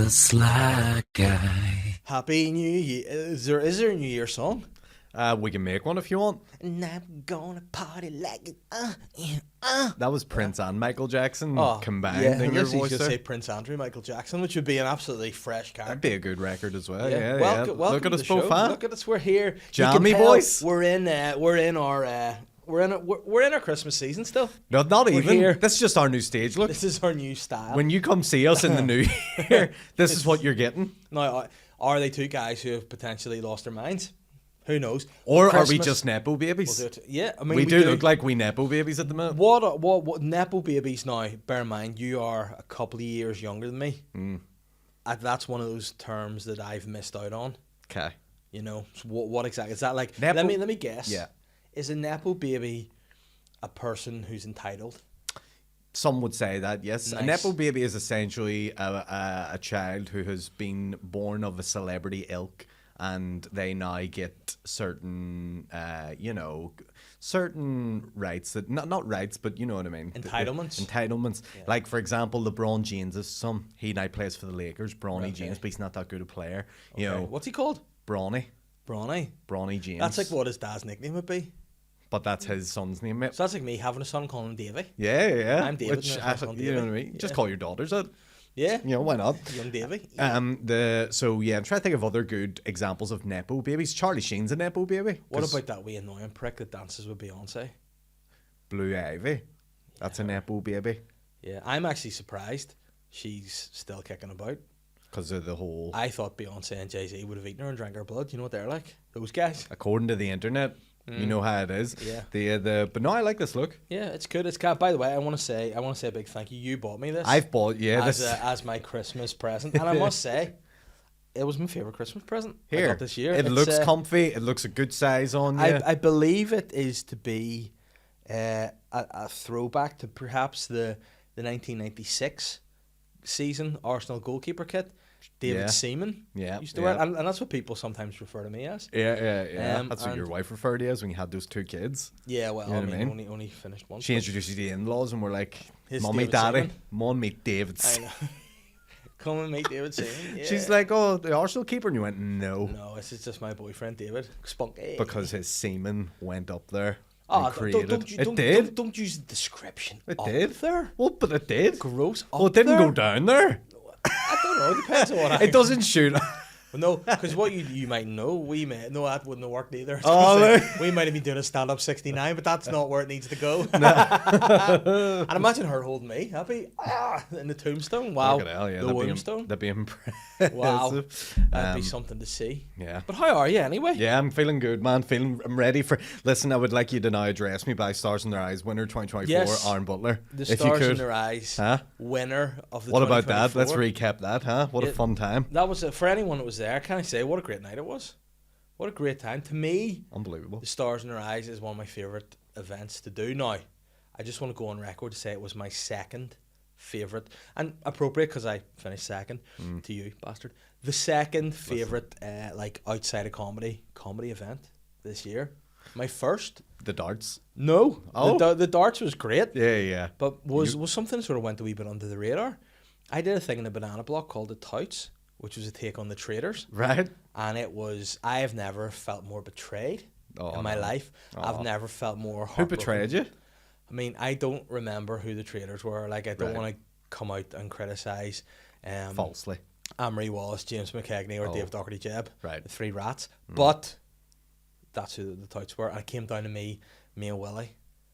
the Sly Guy. Happy New Year. Is there a New Year song? We can make one if you want. And I'm gonna party like it. That was Prince and Michael Jackson combined Yeah, in your unless you voice should there. say Prince Andrew Michael Jackson, which would be an absolutely fresh character. That'd be a good record as well. Yeah, Welcome Look to at us the show. both, huh? Look at us. We're here. You Jammy can tell boys. We're in our Christmas season still. No, not We're even. here. This is just our new stage look. This is our new style. When you come see us in the new year, this is what you're getting. Now, are they two guys who have potentially lost their minds? Who knows? Or are we Christmas- just Nepo babies? We'll do it. Yeah, I mean, we do look like we Nepo babies at the minute. What Nepo babies now, bear in mind, you are a couple of years younger than me. That's one of those terms that I've missed out on. Okay. You know, so what exactly is that like? Nepo- Let me guess. Yeah. Is a Nepo baby a person who's entitled? Some would say that, yes. Nice. A Nepo baby is essentially a child who has been born of a celebrity ilk, and they now get certain, certain rights that not rights, but you know what I mean. Entitlements. Entitlements. Yeah. Like for example, LeBron James' son. He now plays for the Lakers. Bronny Okay. James, but he's not that good a player. Okay. You know, What's he called? Bronny James. That's like what his dad's nickname would be. But that's his son's name, mate. So that's like me having a son calling him Davy. Yeah. I'm David, Which and that's my son you know what I Davy. mean. Just Yeah. call your daughters that. Yeah. You know, why not? Young Davy. I'm trying to think of other good examples of Nepo babies. Charlie Sheen's a Nepo baby. What 'cause about that wee annoying prick that dances with Beyonce? Blue Ivy? That's a Nepo baby. Yeah, I'm actually surprised she's still kicking about. Because of the whole... I thought Beyonce and Jay-Z would have eaten her and drank her blood. You know what they're like? Those guys. According to the internet, you know how it is. Yeah. But no, I like this look. Yeah, it's good. It's got. By the way, I want to say a big thank you. You bought me this. I've bought, as my Christmas present, and I must say, it was my favorite Christmas present I Here. got this year. It It's, looks comfy. It looks a good size on you. I believe it is to be a throwback to perhaps the 1996 season Arsenal goalkeeper kit. David Yeah. Seaman used to Yeah. wear it, and that's what people sometimes refer to me as. Yeah. That's what and- your wife referred to as when you had those two kids. Yeah, well, You know I what I mean, mean? only finished one. She introduced you to the in-laws and we're like, His Mummy, David Daddy, Seaman. Mum, meet David. I know. Come and meet David Seaman. Yeah. She's like, oh, the Arsenal keeper? And you went, no. No, this is just my boyfriend David. Spunky. Because his semen went up there Oh, and created. don't did. Don't use the description. It up did. there. Well, but it did. Gross. Well, up it didn't there? go down there. I don't know. It depends on what I. It doesn't shoot. Well, no, because what you might know, that wouldn't have worked either. Oh, Like, we might have been doing a stand up 69, but that's not where it needs to go. And imagine her holding me, happy in the tombstone. Wow, Look at hell, yeah, the tombstone. That'd be impressive. Wow, that'd be something to see. Yeah. But how are you anyway? Yeah, I'm feeling good, man. I'm ready for... Listen, I would like you to now address me by Stars in Their Eyes winner 2024, Yes. Aaron Butler. The if you Stars could. in Their Eyes, Huh? winner of the. What about that? 2024. Let's recap that, huh? What a It- fun time. That was for anyone that was there. Can I say what a great night it was? What a great time to me. Unbelievable. The Stars in Their Eyes is one of my favourite events to do. Now, I just want to go on record to say it was my second favourite, and appropriate because I finished second to you, bastard. The second favourite, like outside of comedy event this year. My first. The darts. No, Oh. the darts was great, Yeah. but was something that sort of went a wee bit under the radar. I did a thing in a banana block called the Touts, which was a take on the Traders. Right? And it was, I have never felt more betrayed in my no. life. I've never felt more Who heartbroken. betrayed you? I mean, I don't remember who the traders were. Like, I don't Right. want to come out and criticise Falsely. Amory Wallace, James McKegney, or Oh. Dave Doherty Jebb, Right. the three rats. But that's who the Touts were. And it came down to me and Willie,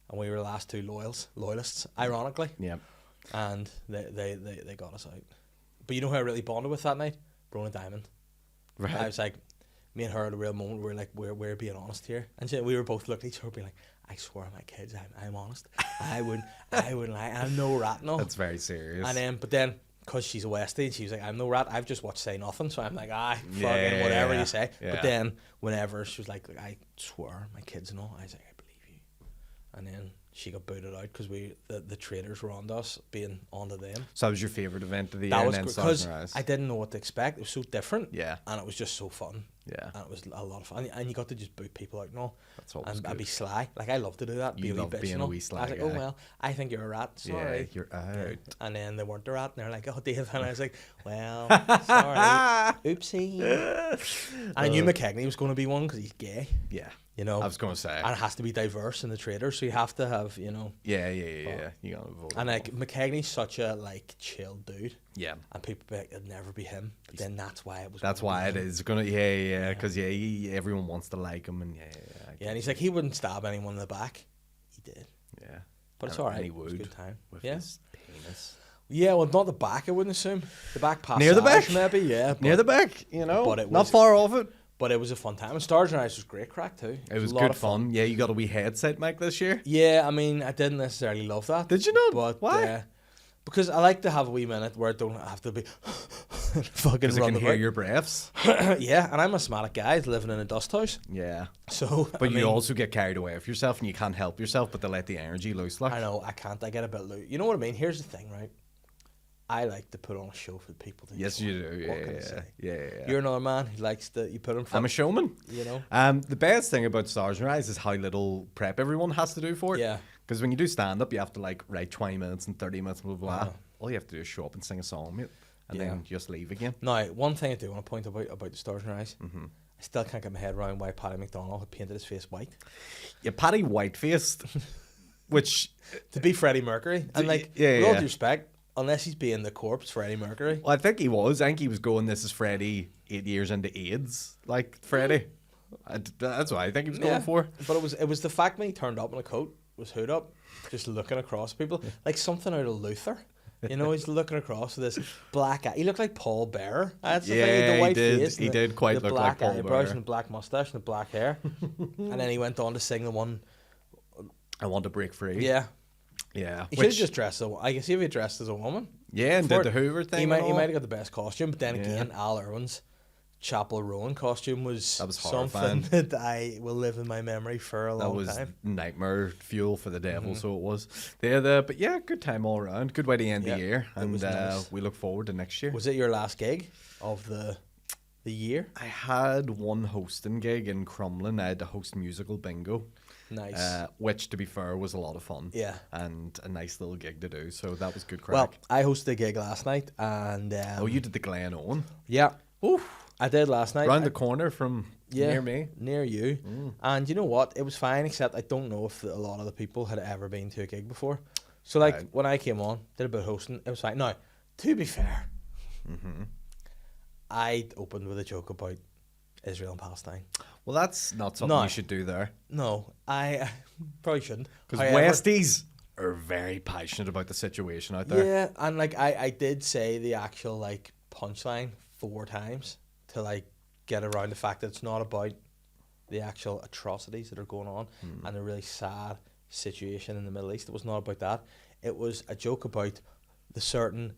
and we were the last two loyalists, ironically. Yeah. And they got us out. But you know who I really bonded with that night? Brona Diamond. Right. I was like, me and her at a real moment, we were like, we're being honest here. And we were both looking at each other being like, I swear on my kids, I'm honest. I wouldn't lie. I'm no rat, no. That's very serious. And then, because she's a Westie, and she was like, I'm no rat. I've just watched Say Nothing. So I'm like, fucking Yeah, whatever you say. yeah. But then, whenever she was like, I swear, my kids and all, I was like, I believe you. And then she got booted out because the traders were on us, being onto them. So that was your favourite event of the year? That and was then because Stars in Their Eyes. I didn't know what to expect. It was so different. Yeah. And it was just so fun. Yeah. And it was a lot of fun. And you got to just boot people out and all. That's always And I'd good. be sly. Like, I love to do that. You be a wee love bitch being and a all. wee I was sly like, guy. oh, well, I think you're a rat. Sorry. Yeah, you're out. And then they weren't a rat. And they're like, oh, Dave. And I was like, well, sorry. Oopsie. And I knew McKegney was going to be one because he's gay. Yeah. You know, I was going to say. and it has to be diverse in the traders, so you have to have, you know. Yeah. You got to vote. And like McKegney's such a like chill dude, Yeah. and people be like, it'd never be him. But then that's why it was. That's gonna why be it him. is gonna. Yeah. Because everyone wants to like him, and Yeah, and he's like, he wouldn't stab anyone in the back. He did, yeah. but it's And- alright. and he It was a would good time. with Yeah, his penis yeah. Well, not the back. I wouldn't assume the back passage. Near the back? maybe. Yeah, near the back. You know, but it not was- far off it. But it was a fun time. And Stars and Ice was great crack too. It was a lot good of fun. Yeah, you got a wee headset mic this year. Yeah, I mean, I didn't necessarily love that. Did you not? But Why? because I like to have a wee minute where I don't have to be fucking Because I run can hear about. your breaths. Yeah, and I'm a asthmatic guy living in a dust house. Yeah. So, But I you mean, also get carried away with yourself, and you can't help yourself but to let the energy loose. Like. I know I can't. I get a bit loose. You know what I mean? Here's the thing, right? I like to put on a show for the people. To Yes, enjoy. you do. What Yeah, can I yeah, say? yeah. You're another man who likes to. You put on. I'm a showman. You know. The best thing about Stars and Rise is how little prep everyone has to do for it. Yeah. Because when you do stand up, you have to like write 20 minutes and 30 minutes, blah, blah, blah. Uh-huh. All you have to do is show up and sing a song, mate, and Yeah. then just leave again. Now, one thing I do want to point about the Stars and Rise. I still can't get my head around why Paddy McDonald had painted his face white Yeah, Paddy Whitefaced, which, to be Freddie Mercury. And like, yeah, with all yeah. due respect, unless he's being the corpse Freddie Mercury. well, I think he was. I think he was going, this is Freddie 8 years into AIDS, like Freddie. That's what I think he was going for. But it was the fact when he turned up in a coat, was hood up, just looking across people like something out of Luther. You know, he's looking across with this black eye. He looked like Paul Bearer. That's the thing, Yeah, the he white did. face. He and did quite the look black like Paul eyebrows Bearer. and the black mustache and the black hair. And then he went on to sing the one. I want to break free. Yeah, Yeah. he should have just dressed as. I can see if he dressed as a woman. Yeah, and For did the it. Hoover thing. He might and all. have got the best costume, but then Yeah. again, Al Irwin's Chapel Rowan costume was, That was something horrifying. that I will live in my memory for a That long was time. nightmare fuel for the devil, Mm-hmm. so it was. But yeah, good time all around. Good way to end Yeah, the year, it and was nice. we look forward to next year. Was it your last gig of the year? I had one hosting gig in Crumlin. I had to host musical bingo, Nice. which, to be fair, was a lot of fun. Yeah. and a nice little gig to do. So that was good crack. Well, I hosted a gig last night, and oh, you did the Glen Owen yeah, Oof. I did last night. round I- the corner from yeah, near me. near you. And you know what? It was fine, except I don't know if a lot of the people had ever been to a gig before. So like Right. when I came on, did a bit of hosting, it was fine. Now, to be fair, I opened with a joke about Israel and Palestine. Well, that's not something No. you should do there, No, I probably shouldn't. because However- Westies are very passionate about the situation out there. Yeah, and like I did say the actual like punchline 4 times to like get around the fact that it's not about the actual atrocities that are going on and the really sad situation in the Middle East. It was not about that. It was a joke about the certain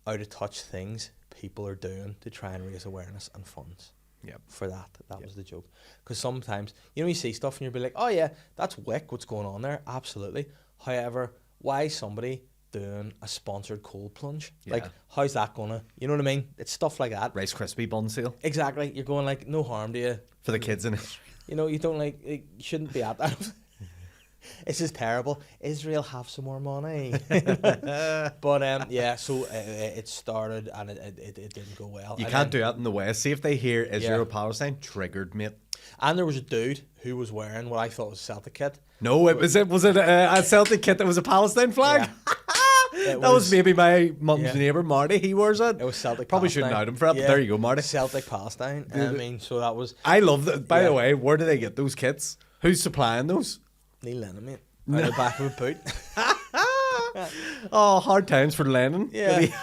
out of touch things people are doing to try and raise awareness and funds. Yep. For that was the joke. Because sometimes, you know, you see stuff and you'll be like, oh yeah, that's wick, what's going on there? Absolutely. However, why is somebody doing a sponsored cold plunge? Like, Yeah. how's that gonna, you know what I mean? It's stuff like that. Rice Krispie bun sale Exactly. You're going like, no harm to you. for the kids in it. You know, you don't like, you shouldn't be at that. This is terrible. Israel have some more money. But yeah, so it started and it didn't go well. You And can't then- do that in the West. See if they hear Israel Yeah. Palestine, triggered, mate. And there was a dude who was wearing what I thought was a Celtic kit. No, was it a Celtic kit that was a Palestine flag? It That was maybe my mum's Yeah. neighbour Marty. He wears it. It was Celtic Probably Palestine. shouldn't out him for that, but there you go, Marty. Celtic Palestine. I mean, so that was I love that. By Yeah. the way, where do they get those kits? Who's supplying those? Neil Lennon, mate. Out the back of a boot. Oh, hard times for Lennon. Yeah. That he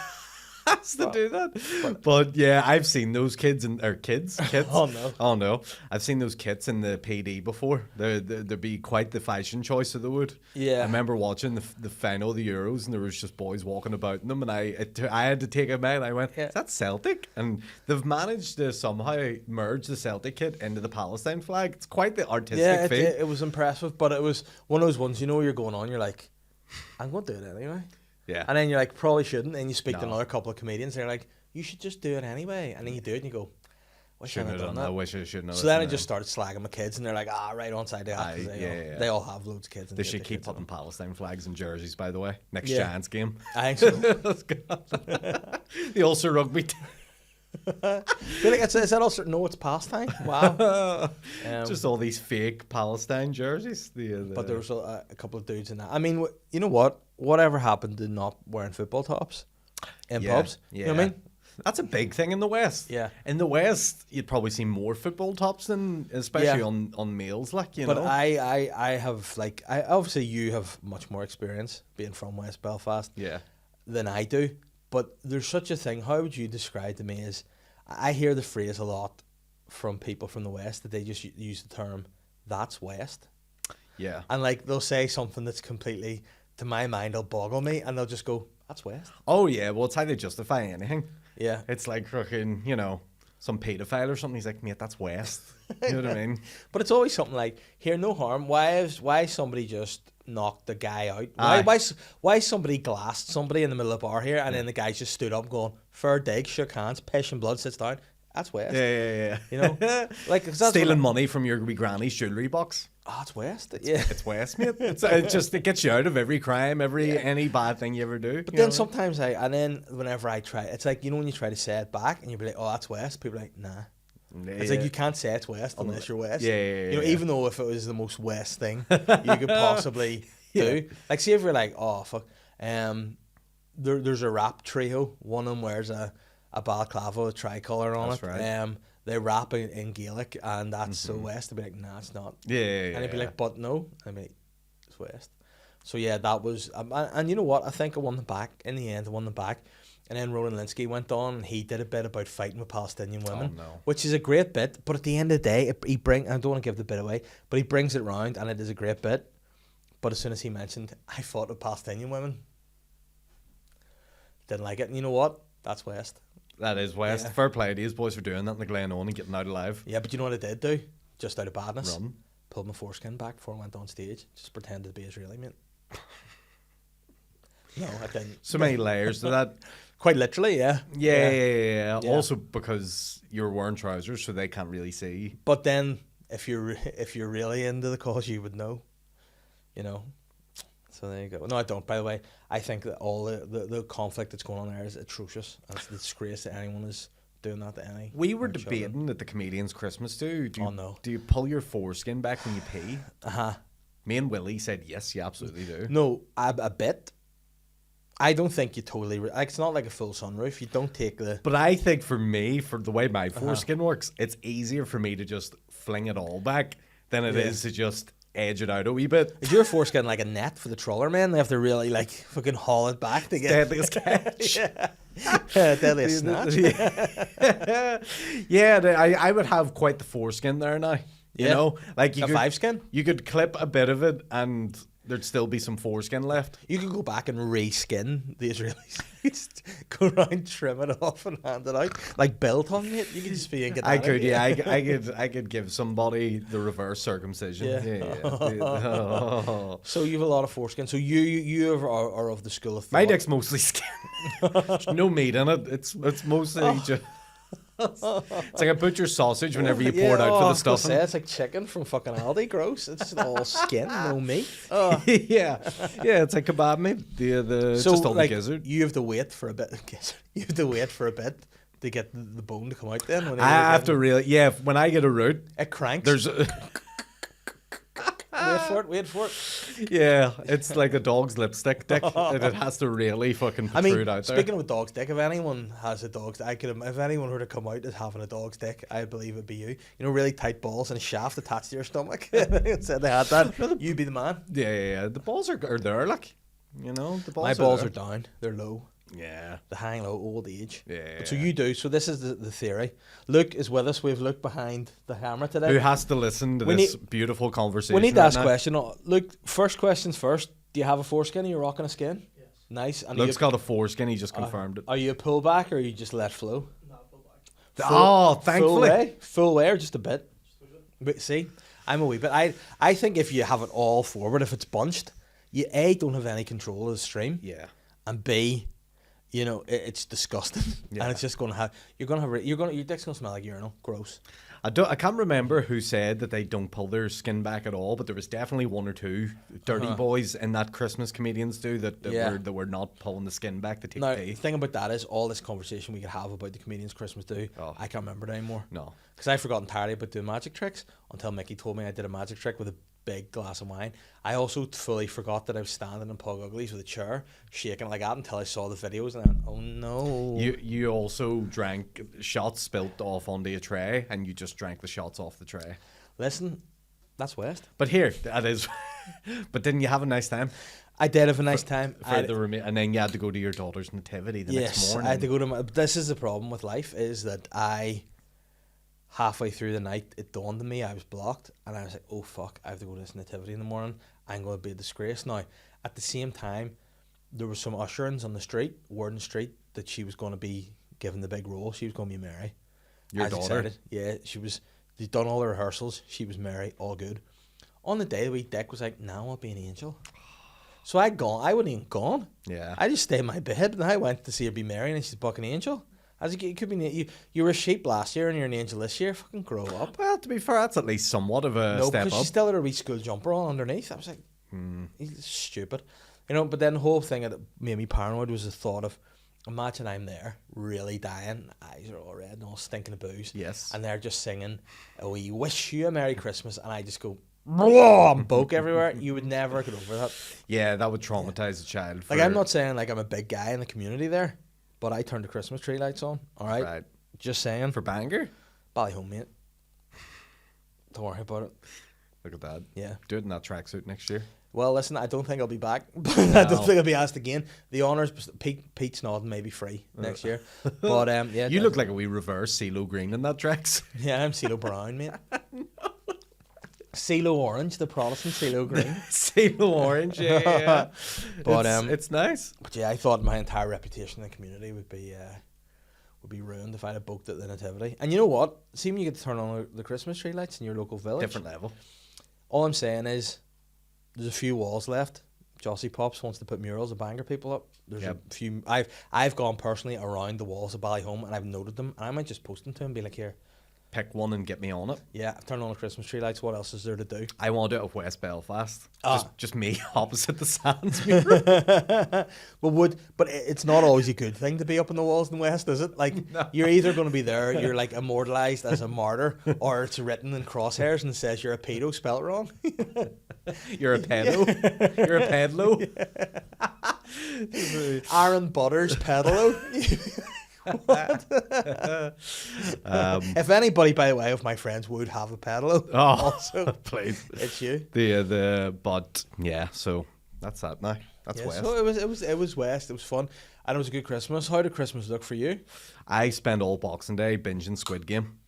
has to do that. But yeah, I've seen those kits. Kits. Oh, no. Oh no, I've seen those kits in the PD before. They'd be quite the fashion choice that they would. Yeah. I remember watching the final of the Euros, and there was just boys walking about in them, and I had to take a minute. I went, Yeah. "Is that Celtic?" And they've managed to somehow merge the Celtic kit into the Palestine flag. It's quite the artistic Yeah, feat. it was impressive, but it was one of those ones, you know, you're going on, you're like, I'm going to do it anyway. Yeah. And then you're like, probably shouldn't. And you speak to No. another couple of comedians, and they're like, you should just do it anyway. And then you do it, and you go, Shouldn't have done that. I wish I shouldn't have. So then I just started slagging my kids, and they're like, right on side of that. They all have loads of kids. They should keep putting Palestine flags in jerseys, by the way. Next Giants game. I think so. The Ulster rugby team. I feel like is that Ulster? No, it's pastime. Wow. Just all these fake Palestine jerseys. But there was a couple of dudes in that. I mean, you know what? Whatever happened to not wearing football tops in pubs? You know what I mean? That's a big thing in the West. Yeah. In the West, you'd probably see more football tops than, especially on males, like, you know. But I have, like, obviously you have much more experience being from West Belfast than I do. But there's such a thing. How would you describe to me as, I hear the phrase a lot from people from the West that they just use the term, that's West. Yeah. And, like, they'll say something that's completely, to my mind, will boggle me, and they'll just go, that's West. Oh, yeah. Well, it's how they justify anything. Yeah. It's like fucking, you know, some paedophile or something. He's like, mate, that's West. You know what I mean? But it's always something like, here, no harm. Why somebody just knocked the guy out? Why somebody glassed somebody in the middle of the bar here, and then the guy just stood up going, fair dig, shook hands, piss and blood, sits down. That's West. Yeah. You know? Like, stealing money from your wee granny's jewellery box. Oh, it's West. Yeah. It's West, mate. It gets you out of every crime, any bad thing you ever do. But then sometimes whenever I try, it's like, you know, when you try to say it back and you be like, oh, that's West, people are like, nah. It's like, you can't say it's West unless you're West. You know, even though if it was the most West thing you could possibly do. Like, see if you're like, oh, fuck. There's a rap trio. One of them wears a balaclava with tricolour on it. Right. They rap in Gaelic, and that's so West. They'd be like, nah, it's not. And they'd be like, but no. I'd be like, it's West. So yeah, that was, and you know what? I think I won them back. In the end, I won them back. And then Roland Linsky went on, and he did a bit about fighting with Palestinian women, which is a great bit. But at the end of the day, I don't want to give the bit away, but he brings it round, and it is a great bit. But as soon as he mentioned, I fought with Palestinian women, didn't like it. And you know what? That's West. That is West. Fair play to these boys for doing that in the Glen on and getting out alive. Yeah, but you know what I did do? Just out of badness. Run. Pulled my foreskin back before I went on stage. Just pretended to be Israeli, mate. No, I didn't. So many layers to that. Quite literally, yeah. Yeah. Also because you're wearing trousers, so they can't really see. But then, if you're really into the cause, you would know. You know. So there you go. No, I don't. By the way, I think that all the conflict that's going on there is atrocious. And it's a disgrace that anyone is doing that to any. We were debating children at the comedians' Christmas do you pull your foreskin back when you pee? Me and Willie said yes, you absolutely do. No, a bit. I don't think you totally. Like, it's not like a full sunroof. You don't take the. But I think for me, for the way my foreskin works, it's easier for me to just fling it all back than it is to just edge it out a wee bit. Is your foreskin like a net for the trawler man? They have to really like fucking haul it back to get deadliest catch. Deadliest snatch. I would have quite the foreskin there now. You know, like you could, 5-skin. You could clip a bit of it and there'd still be some foreskin left. You could go back and re-skin the Israelis. Just go around, trim it off, and hand it out like Bill tongue. You could just be in. I could give somebody the reverse circumcision. Yeah. So you have a lot of foreskin. So you are of the school of thought. My dick's mostly skin. There's no meat in it. It's mostly just. It's like a butcher's sausage whenever you pour it out for the stuffing. It's like chicken from fucking Aldi. Gross. It's all skin, no meat. Yeah, it's like kebab meat. So just all the gizzard. You have to wait for a bit. You have to wait for a bit to get the bone to come out. Then when I have to really, when I get a root, it cranks. There's. Wait for it. Yeah, it's like a dog's lipstick dick. It has to really fucking protrude out there. Speaking of a dog's dick, if anyone has a dog's dick, if anyone were to come out as having a dog's dick, I believe it'd be you. You know, really tight balls and a shaft attached to your stomach. Said they had that. You'd be the man. Yeah. The balls are there, like, you know. The balls. My balls are down. They're low. Yeah. The hang low, old age. Yeah. So you do. So this is the theory. Luke is with us. We've Luke behind the camera today. Who has to listen to this beautiful conversation? We need to ask a question. Luke, first questions first. Do you have a foreskin? Are you rocking a skin? Yes. Nice. And Luke's got a foreskin. He just confirmed it. Are you a pullback or are you just let flow? No, pullback. Oh, thankfully. Full way or just a bit? But see, I'm a wee bit. I think if you have it all forward, if it's bunched, you A, don't have any control of the stream. Yeah. And B, You know, it's disgusting, and it's just gonna have your dick's gonna smell like urinal. Gross. I can't remember who said that they don't pull their skin back at all, but there was definitely one or two dirty boys in that Christmas comedians do that were not pulling the skin back to take Now, pee. the thing about that is all this conversation we could have about the comedians' Christmas do, I can't remember it anymore. No. Because I forgot entirely about doing magic tricks until Mickey told me I did a magic trick with a big glass of wine. I also fully forgot that I was standing in Pug Uglies with a chair, shaking like that until I saw the videos, and I went, oh no. You also drank shots spilt off onto a tray, and you just drank the shots off the tray. Listen, that's West. But here, that is... But didn't you have a nice time? I did have a nice time. And then you had to go to your daughter's nativity the next morning. I had to go to this is the problem with life, is that halfway through the night, it dawned on me I was blocked, and I was like, oh fuck, I have to go to this nativity in the morning. I'm going to be a disgrace. Now, at the same time, there were some usherings on the street, Warden Street, that she was going to be given the big role. She was going to be Mary. Your daughter? Excited. Yeah, they'd done all the rehearsals. She was Mary, all good. On the day, the wee dick was like, nah, I'll be an angel. So I wouldn't even gone. Yeah. I just stayed in my bed, and I went to see her be Mary, and she's a fucking angel. I was like, it could be you were a sheep last year and you're an angel this year. Fucking grow up. Well, to be fair, that's at least somewhat of a step because up. she still had a wee school jumper on underneath. I was like, he's stupid, you know. But then the whole thing that made me paranoid was the thought of, imagine I'm there, really dying, eyes are all red and all stinking of booze. Yes. And they're just singing, "Oh, we wish you a Merry Christmas," and I just go, and poke everywhere. You would never get over that. Yeah, that would traumatize a child. Like, I'm not saying like I'm a big guy in the community there, but I turned the Christmas tree lights on. All right. Right. Just saying. For Bangor? Ballyhome, mate. Don't worry about it. Look at that. Yeah. Do it in that tracksuit next year. Well, listen, I don't think I'll be back. I don't think I'll be asked again. The honours, Pete's nodding, may be free next year. But yeah. You look like a wee reverse CeeLo Green in that tracks. Yeah, I'm CeeLo Brown, mate. CeeLo Orange, the Protestant CeeLo Green. CeeLo Orange, yeah. But it's nice. But yeah, I thought my entire reputation in the community would be ruined if I had booked at the nativity. And you know what? See, when you get to turn on the Christmas tree lights in your local village, Different level. all I'm saying is, there's a few walls left. Jossie Pops wants to put murals of Bangor people up. There's a few. I've gone personally around the walls of Ballyhome and I've noted them, and I might just post them to him and be like, here, Pick one and get me on it. yeah, I've turned on the Christmas tree lights. What else is there to do? I want it of West Belfast. Just me opposite the Sands mural. But it's not always a good thing to be up on the walls in the West, is it? Like, No. You're either going to be there, you're like immortalised as a martyr, or it's written in crosshairs and it says you're a pedo spelt wrong. You're a pedo. You're a pedalo. Aaron Butters pedalo. If anybody, by the way, of my friends would have a pedalo, also, please, it's you. But yeah, so that's that now. That's Yeah, West. so it was West. It was fun, and it was a good Christmas. How did Christmas look for you? I spent all Boxing Day binging Squid Game.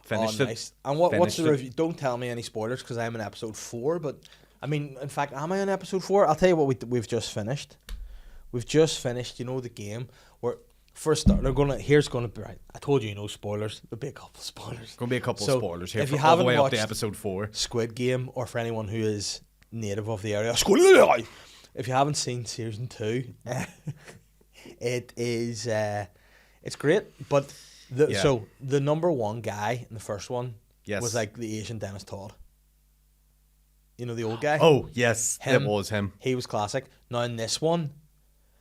Finished it. Nice. And what's Finished the it. review? Don't tell me any spoilers because I'm in episode 4. But I mean, in fact, am I on episode 4? I'll tell you what we've just finished. We've just finished. You know, the game where. First start, here's gonna be right. I told you, no spoilers. There'll be a couple of spoilers. Gonna be a couple So, of spoilers here. if you all the haven't way up to watched episode 4. Squid Game, or for anyone who is native of the area, Squid Game. If you haven't seen season 2, it is it's great. But so the number one guy in the first one was like the Asian Dennis Todd. You know, the old guy. Oh yes, Him. it was him. He was classic. Now in this one,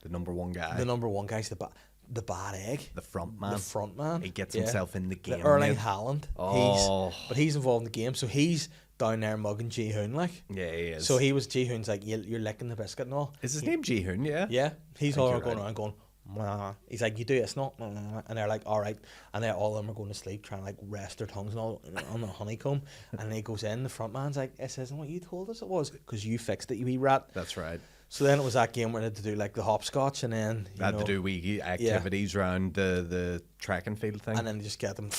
The number one guy. the number one guy's the bad egg. The front man. The front man. He gets himself in the game. The Erling mate. Haaland. Oh. But he's involved in the game, so he's down there mugging Ji-hoon like. Yeah, he is. So Ji-hoon's like, you're licking the biscuit and all. Is his name Ji-hoon? Yeah. Yeah. He's Think all you're going right. around going, "Mwah." He's like, you do it, it's not, mwah." And they're like, all right. And all of them are going to sleep, trying to like rest their tongues and all on the honeycomb. And then he goes in, the front man's like, this isn't what you told us it was, because you fixed it, you wee rat. That's right. So then it was that game where they had to do like the hopscotch, and then They had to do wee activities around the track and field thing. and then just get them,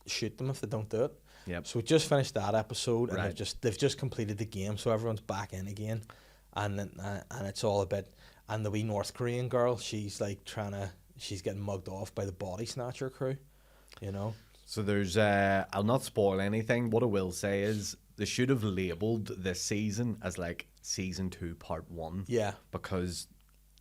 shoot them if they don't do it. Yep. So we just finished that episode, and Right. they've just completed the game, so everyone's back in again, and it's all a bit. And the wee North Korean girl, she's like she's getting mugged off by the body snatcher crew, you know. So there's I'll not spoil anything. What I will say is they should have labelled this season as like season 2 part 1. Yeah. Because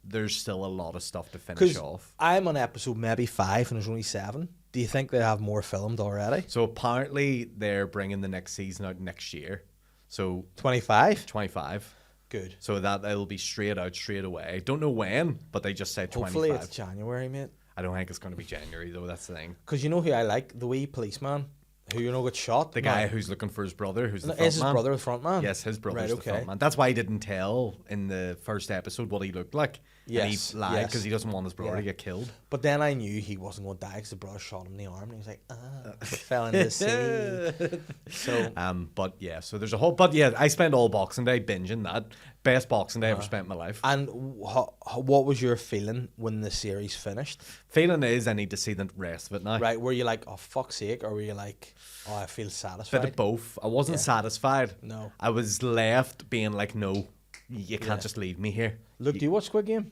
there's still a lot of stuff to finish Because off. I'm on episode maybe 5 and there's only 7. Do you think they have more filmed already? So apparently they're bringing the next season out next year. So 25? 25. Good. So that it'll be straight out, straight away. Don't know when, but they just said 25. Hopefully it's January, mate. I don't think it's going to be January, though. That's the thing. Because you know who I like? The wee policeman who, you know, got shot. The guy who's looking for his brother, who's the front Is his man. brother the front man? Yes, his brother's Right, the front man. That's why he didn't tell in the first episode what he looked like. Yes, And he lied yes. because he doesn't want his brother to get killed. But then I knew he wasn't going to die because the brother shot him in the arm. And he was like, fell in the sea. So, But yeah, so there's a whole. But yeah, I spent all Boxing Day binging that. Best Boxing Day I ever spent in my life. and what was your feeling when the series finished? Feeling is I need to see the rest of it now. Right, were you like, oh, fuck's sake? Or were you like, oh, I feel satisfied? Bit of both. I wasn't satisfied. No. I was left being like, no, you can't just leave me here. Look, do you watch Squid Game?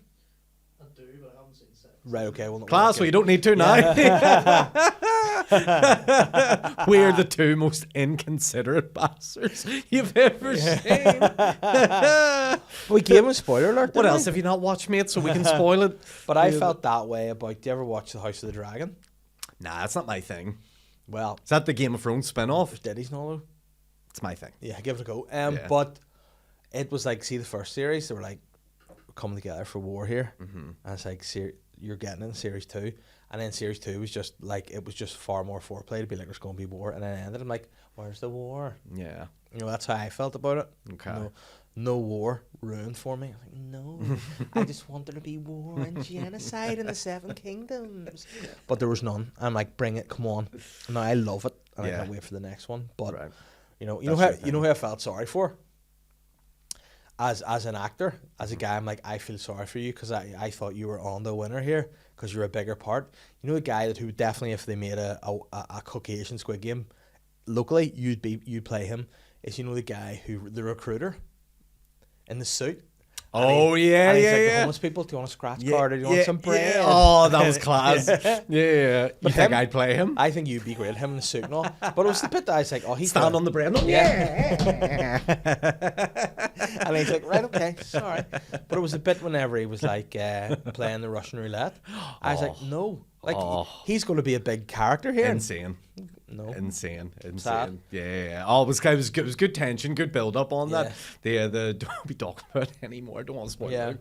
I do, but I haven't seen sex. Right, okay. Well, Class, well, you don't need to now. We're the two most inconsiderate bastards you've ever seen. We gave him a spoiler alert. What didn't else we? have you not watched, mate? So we can spoil it. But I felt that way about. Do you ever watch The House of the Dragon? Nah, that's not my thing. Well, Is that the Game of Thrones spin-off? Diddy's not though. It's my thing. Yeah, give it a go. Yeah. But it was like, see the first series, they were like coming together for war here, and it's like you're getting in series 2, and then series 2 was just like it was just far more foreplay to be like there's going to be war, and then it ended. I'm like, where's the war? Yeah. You know, that's how I felt about it. Okay. No war ruined for me. I was like, no, I just want there to be war and genocide in the 7 Kingdoms. But there was none. I'm like, bring it, come on. And I love it, and I Yeah. can't wait for the next one. But Right. you know That's who I felt sorry for. As an actor, as a guy, I'm like, I feel sorry for you because I thought you were on the winner here because you're a bigger part. You know, a guy who would definitely, if they made a Caucasian Squid Game locally, you'd play him. Is, you know, the guy who the recruiter in the suit. Oh, yeah, And he's yeah, like, the yeah. homeless people, do you want a scratch card or do you want some bread? Yeah. Oh, that was class. yeah. You But think him- I'd play him? I think you'd be great, him in the suit and all. But it was the bit that I was like, oh, he's Stand gonna- on the bread. Yeah. And he's like, right, okay, sorry. But it was a bit whenever he was like playing the Russian roulette. I was like, no. Like, he's going to be a big character here. Insane. No. Insane. Sad. Yeah. Oh, it was good. It was good tension, good build up on Yeah. that. The don't be talking about it anymore. Don't want to spoil Yeah.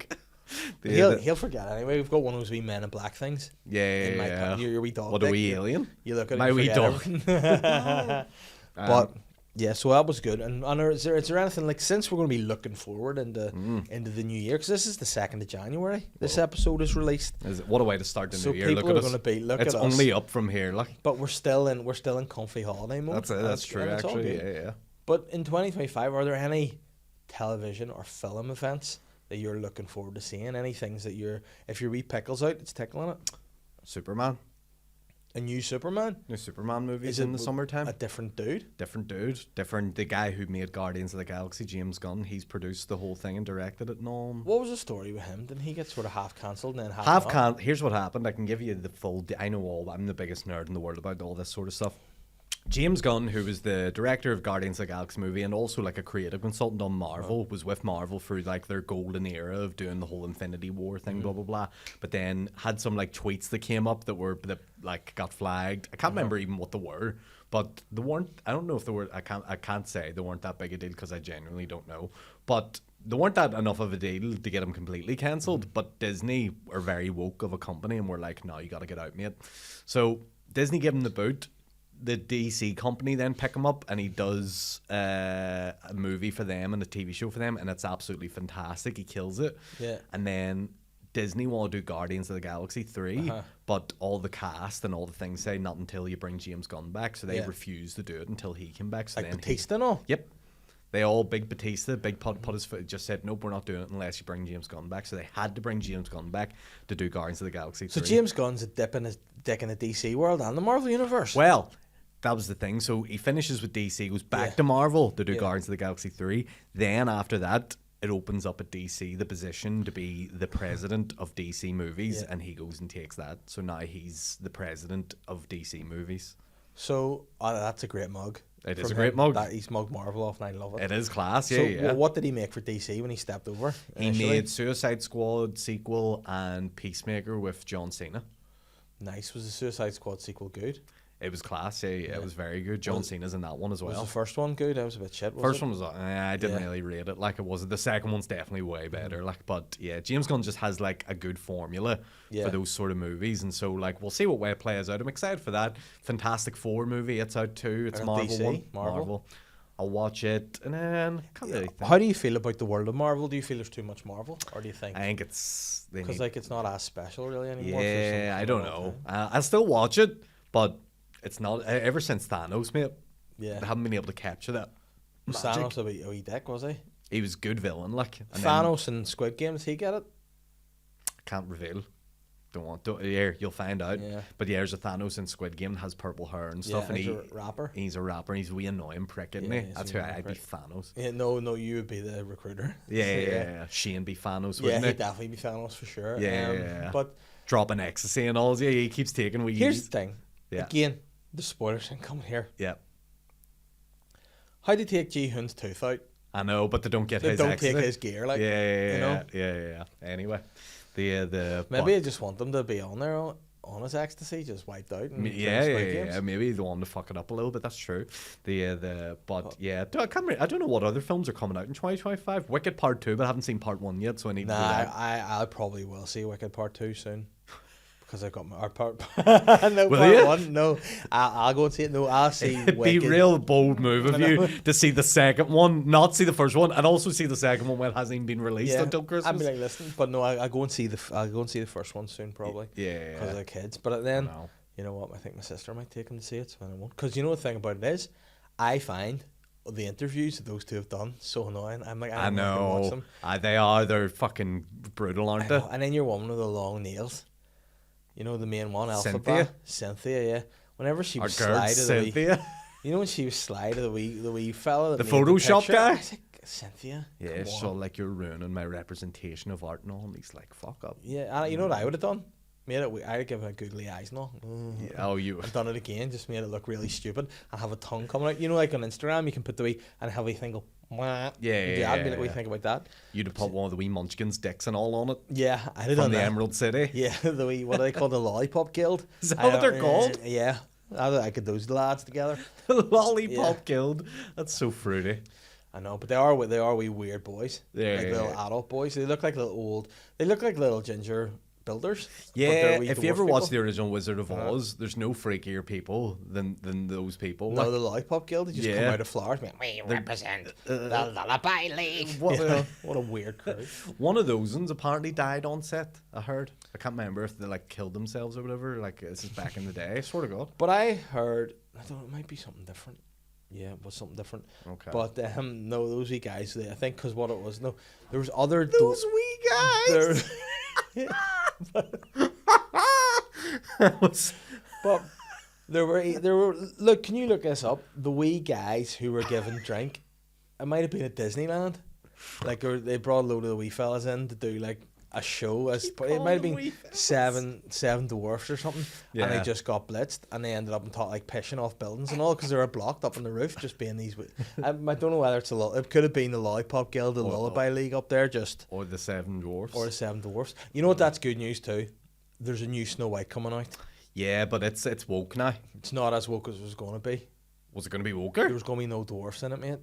it. He'll forget anyway. We've got one of those wee men in black things. in my Yeah. your wee dog. What a dick. wee alien. You look at it, My you wee forget dog. everything. But yeah, so that was good. And is there anything like, since we're going to be looking forward into the new year, because this is the 2nd of January. This episode is released. What a way to start the So new year. people Look at are us. gonna be- look it's at us. only up from here. Look. But we're still in comfy holiday mode. That's it. That's true. and it's all Actually, good. yeah. But in 2025, are there any television or film events that you're looking forward to seeing? Any things that if your wee pickle's out, it's tickling it? Superman. A new Superman? New Superman movies Is it in the summertime. A different dude? Different dude. The guy who made Guardians of the Galaxy, James Gunn, he's produced the whole thing and directed it and all. What was the story with him? Didn't he get sort of half cancelled and then half not? Here's what happened. I can give you the full. I know all. I'm the biggest nerd in the world about all this sort of stuff. James Gunn, who was the director of Guardians of the Galaxy movie and also like a creative consultant on Marvel, was with Marvel through like their golden era of doing the whole Infinity War thing, blah blah blah. But then had some like tweets that came up that like got flagged. I can't remember even what they were, but they weren't. I don't know if they were. I can't say they weren't that big a deal because I genuinely don't know. But they weren't that enough of a deal to get them completely cancelled. But Disney are very woke of a company and we're like, no, you got to get out, mate. So Disney gave him the boot. The DC company then pick him up and he does a movie for them and a TV show for them, and it's absolutely fantastic. He kills it. Yeah. And then Disney want to do Guardians of the Galaxy 3, but all the cast and all the things say not until you bring James Gunn back, so they refuse to do it until he came back. So Like then Batista and all? Yep. They all, big Batista, big put his foot, just said, nope, we're not doing it unless you bring James Gunn back. So they had to bring James Gunn back to do Guardians of the Galaxy 3. So James Gunn's a dip in his dick in the DC world and the Marvel Universe. Well, that was the thing. So he finishes with DC, goes back to Marvel to do Guardians of the Galaxy 3. Then after that, it opens up at DC the position to be the president of DC movies, and he goes and takes that. So now he's the president of DC movies. So that's a great mug. It is from a great him. mug. That he's mugged Marvel off, and I love it. It is class, So, what did he make for DC when he stepped over? He initially? made Suicide Squad sequel and Peacemaker with John Cena. Nice. Was the Suicide Squad sequel good? It was class, yeah. It was very good. John Cena's in that one as Was well. the first one good? I was a bit shit. First one was, I didn't really rate it like it was. The second one's definitely way better. Like, but yeah, James Gunn just has like a good formula for those sort of movies, and so like we'll see what way it plays out. I'm excited for that. Fantastic Four movie, it's out too. It's Marvel DC, one. Marvel. I'll watch it, and then can't really think. How do you feel about the world of Marvel? Do you feel there's too much Marvel, or do you think? I think it's Because like it's not as special really anymore. yeah, I don't know. I still watch it, but it's not. Ever since Thanos, mate, Yeah. they haven't been able to capture that. Was magic. Thanos a wee dick, was he? He was good villain, like. And then- Thanos and Squid Game, did he get it? Can't reveal. Don't want to. Yeah, you'll find out. Yeah. But yeah, there's a Thanos in Squid Game that has purple hair and stuff, and he's a rapper. He's a rapper. And he's a wee annoying prick, isn't Yeah, he? he's That's a who annoying I'd be prick. Thanos. Yeah, no, you would be the recruiter. Yeah. Shane be Thanos, Yeah, wouldn't he'd he? definitely be Thanos for sure. Yeah. But Dropping ecstasy and all. Yeah, he keeps taking wee. here's the thing. Yeah. Again, the spoilers ain't coming here. Yeah, How do you take Ji-hoon's tooth out? I know, but they don't get They his don't ecstasy. take his gear, like, yeah, you know? yeah. Anyway, the Maybe I just want them to be on there on his ecstasy, just wiped out. And yeah. Maybe they want to fuck it up a little bit. That's true. I don't know what other films are coming out in 2025. Wicked Part 2, but I haven't seen Part 1 yet, so I need to do Nah, that. I probably will see Wicked Part 2 soon. Because I've got my part. No, Will part you? 1. No, I'll go and see it. No, I'll see It'd be Wicked. real bold move of I know. you to see the second one, not see the first one, and also see the second one when it hasn't even been released Yeah, until Christmas. I'll be like, listen, but no, I'll go and see the first one soon, probably. Yeah. Because of the kids. But then, know. you know what? I think my sister might take them to see it, so I won't. Because you know the thing about it is, I find the interviews that those two have done so annoying. I'm like, I don't know. Watch them. They're fucking brutal, aren't I they? know. And then your woman with the long nails. You know the main one, Cynthia? Cynthia, yeah. Whenever she Our was girl slide of the wee, Cynthia. you know when she was slide of the wee fella, that The made Photoshop picture? guy? I was like, Cynthia. Yeah, come so on. like you're ruining my representation of art and all, and he's like, fuck up. Yeah, and you know what I would have done? Made it. I'd give him a googly eyes and all. Oh, you. I've done it again. Just made it look really stupid and have a tongue coming out. You know, like on Instagram, you can put the wee and have a thing go. Wah. Yeah, I'd be like, what do you yeah. think about that? You'd have put one of the wee munchkins dicks and all on it Yeah, I'd have from done the that. Emerald City. Yeah, the wee, what are they called? The Lollipop Guild. Is that what they're called? Yeah, I could those lads together. Lollipop Yeah. Guild. That's so fruity. I know, but they are wee weird boys. Yeah, like yeah, little yeah. adult boys. They look like little old. They look like little ginger builders. but Yeah, they're wee if you dwarf ever watch people. the original Wizard of Uh-huh. Oz, there's no freakier people than those people. No, Like, the Lollipop Guild. They just come Yeah. out of flowers. Man, We represent the Lullaby League. what, what a weird crew. one of those ones apparently died on set. I heard. I can't remember if they like killed themselves or whatever. Like this is back in the day. I swear to God. But I heard, I don't know, it might be something different. Yeah, it was something different. Okay. But no, those wee guys, I think, because what it was, no, there was other. Those wee guys. But there were. Look, can you look this up? The wee guys who were given drink, it might have been at Disneyland. Like they brought a load of the wee fellas in to do like a show. It might have been seven dwarfs or something, and they Yeah. just got blitzed, and they ended up like pissing off buildings and all because they were blocked up on the roof, just being these. I don't know whether it's it could have been the Lollipop Guild, the Lullaby League up there, just Or the Seven Dwarfs. or the Seven Dwarfs. You know what? That's good news too. There's a new Snow White coming out. Yeah, but it's woke now. It's not as woke as it was going to be. Was it going to be There woker? was going to be no dwarfs in it, mate.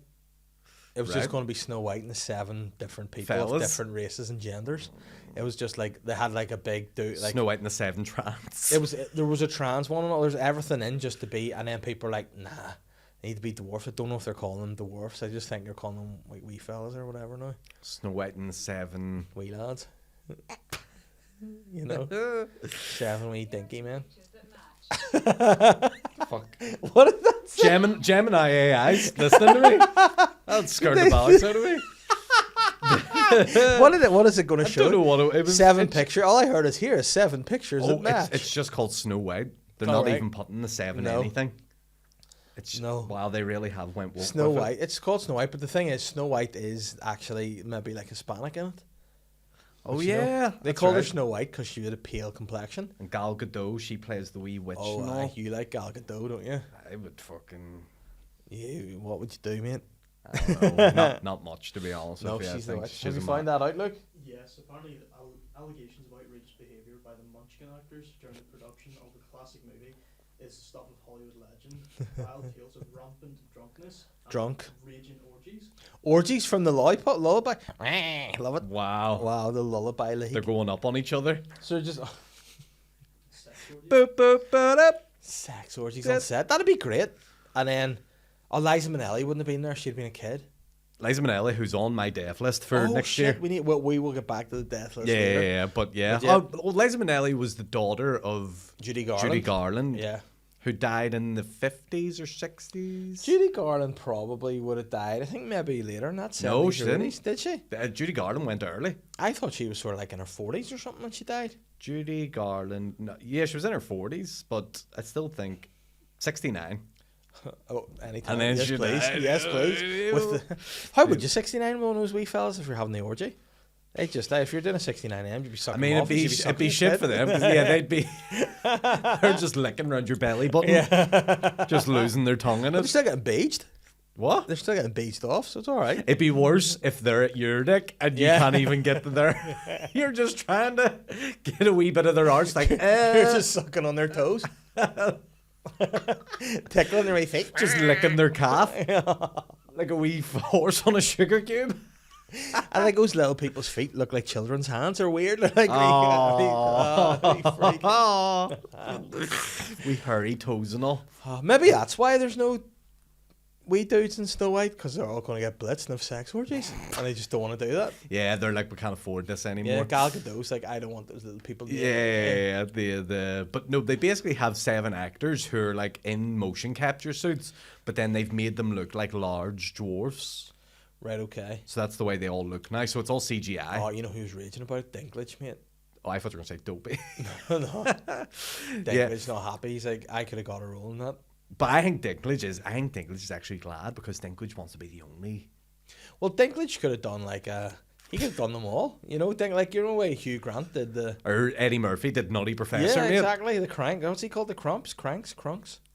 It was Right. just going to be Snow White and the 7 different people of Fellas. different races and genders. It was just like they had like a big like Snow White and the Seven Trans. there was a trans one and all. There's everything in just to be, and then people are like, nah, they need to be dwarfs. I don't know if they're calling them dwarfs. I just think they're calling them like wee fellas or whatever now, Snow White and the Seven. wee lads. You know, 7 wee dinky man. Fuck. What is that? Gemini AI's listening to me. That'll scare the bollocks out of me. What is it going to I show? don't know what it was. 7 it's- pictures. All I heard is here is 7 pictures Oh, that match. it's just called Snow White. They're Oh, not right. even putting the 7 No. anything. It's No. Wow, they really have went woke Snow with it. White. It's called Snow White, but the thing is, Snow White is actually maybe like Hispanic in it. Oh Which, you know, yeah, they that's call her right. Snow White because she had a pale complexion. And Gal Gadot, she plays the wee witch. Oh, and all. you like Gal Gadot, don't you? I would fucking You, what would you do, mate? I don't know. Not much, to be honest No, with you. I she's the think witch. she's Have you a found that out, Luke? Yes, apparently allegations of outrageous behaviour by the Munchkin actors during the production of the classic movie is the stuff of Hollywood legend. Wild tales of rampant drunkenness and Drunk. raging orgies. Orgies from the lullaby. I love it. Wow. Wow, the lullaby league. They're going up on each other. So they're just Sex orgies. Boop, boop, boop, up. sex orgies on set. That'd be great. And then, Liza Minnelli wouldn't have been there. She'd been a kid. Liza Minnelli, who's on my death list for Oh, next shit, year. We will get back to the death list Yeah, later. yeah, but yeah. But yeah. Oh, Liza Minnelli was the daughter of Judy Garland. Judy Garland, Yeah. who died in the 50s or 60s. Judy Garland probably would have died. I think maybe later in that 70s No, she or didn't. 80s. Did she? Judy Garland went early. I thought she was sort of like in her 40s or something when she died. Judy Garland, no, yeah, she was in her 40s, but I still think 69. Oh, anytime. And then yes, she please. died. Yes, please. With the, how would you 69 one of those wee fellas if you're having the orgy? They just if you're doing a 69M, you'd be I sucking mean, them off, it'd be shit for them, 'cause, yeah, they'd be they're just licking around your belly button, just losing their tongue in They're it. still getting beached. What? They're still getting beached off, so it's all right. It'd be worse if they're at your dick and you Yeah. can't even get to their. You're just trying to get a wee bit of their arse, like You're just sucking on their toes. Tickling their wee feet. just licking their calf, like a wee horse on a sugar cube. I think those little people's feet look like children's hands. They're weird. They're like, Oh, we hairy toes and all. maybe that's why there's no wee dudes in Snow White, because they're all going to get blitzed and have sex orgies, and they just don't want to do that. Yeah, they're like, we can't afford this anymore. Yeah, Gal Gadot's like, I don't want those little people. Yeah, but no, they basically have 7 actors who are like in motion capture suits, but then they've made them look like large dwarfs. Right, okay. So that's the way they all look now. So it's all CGI. Oh, you know who's raging about it? Dinklage, mate. Oh, I thought you were gonna say Dopey. No. Dinklage not happy. He's like, I could have got a role in that. But I think Dinklage is actually glad, because Dinklage wants to be the only. Well, Dinklage could have done like he could have done them all. You know, like you know way Hugh Grant did the. Or Eddie Murphy did Nutty Professor. Yeah, mate. exactly. The crank. What's he called? The crumps, crunks,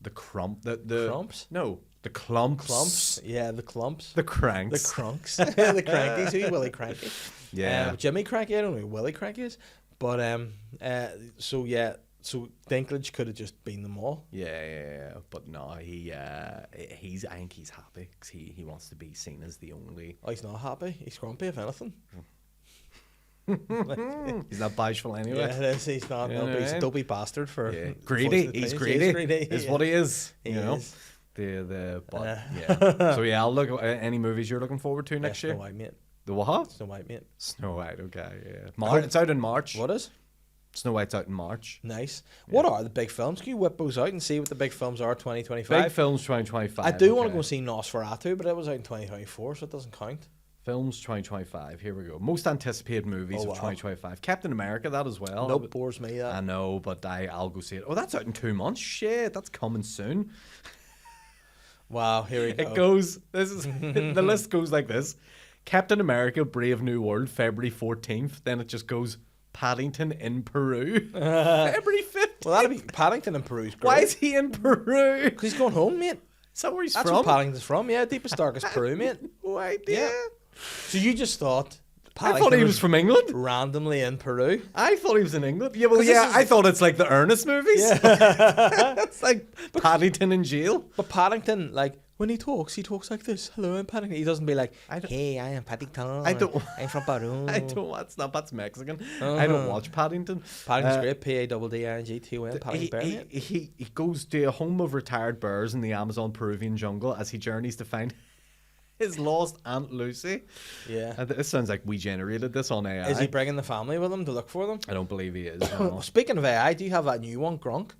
The crump. The crumps, No, the clumps. clumps. Yeah, the clumps. The The cranks. crunks. The crankies. Who's Willie Cranky? Yeah. Jimmy Cranky. I don't know who Willie Cranky is. But so yeah. So Dinklage could have just been them all. Yeah. But no, I think he's happy, because he wants to be seen as the only. Oh, he's not happy. He's grumpy if anything. He's not bashful anyway. Yeah, it is. He's not. You No, know but he's what I a mean? dopey bastard for Yeah. for Greedy. the He's things. greedy. He is greedy. Is yeah. what he is. He You know. is. But yeah. So yeah, I'll look at any movies you're looking forward to next Snow year. White, mate. The what? Snow White, mate. Snow White. Okay. Yeah. It's out in March. What is? Snow White's out in March. Nice. What are the big films? Can you whip those out and see what the big films are 2025? Big films 2025. I do want to okay. go see Nosferatu, but it was out in 2024, so it doesn't count. Films 2025. Here we go. Most anticipated movies Oh, of wow. 2025. Captain America, that as well. Nope, bores me that. I know, but I'll go see it. Oh, that's out in 2 months. Shit, that's coming soon. Wow, here we go. It goes. This is the list goes like this: Captain America: Brave New World, February 14th. Then it just goes Paddington in Peru, February 15th. Well, that'll be Paddington in Peru's great. Why is he in Peru? Because he's going home, mate. Is that where he's That's from? where Paddington's from. Yeah, deepest, darkest Peru, mate. No idea. Yeah. So you just thought I Paddington thought he was from England. randomly in Peru? I thought he was in England. Yeah, well, 'Cause this yeah, is- I thought it's like the Ernest movies. Yeah. It's like Paddington in jail. But Paddington, like, when he talks like this. Hello, I'm Paddington. He doesn't be like, I don't- hey, I am Paddington. I don't- I'm from Peru. That's Mexican. I don't watch Paddington. Paddington's great. Paddington. Paddington Bear, mate. He goes to a home of retired bears in the Amazon Peruvian jungle as he journeys to find his lost Aunt Lucy. Yeah. And this sounds like we generated this on AI. Is he bringing the family with him to look for them? I don't believe he is. No. Speaking of AI, do you have that new one, Gronk?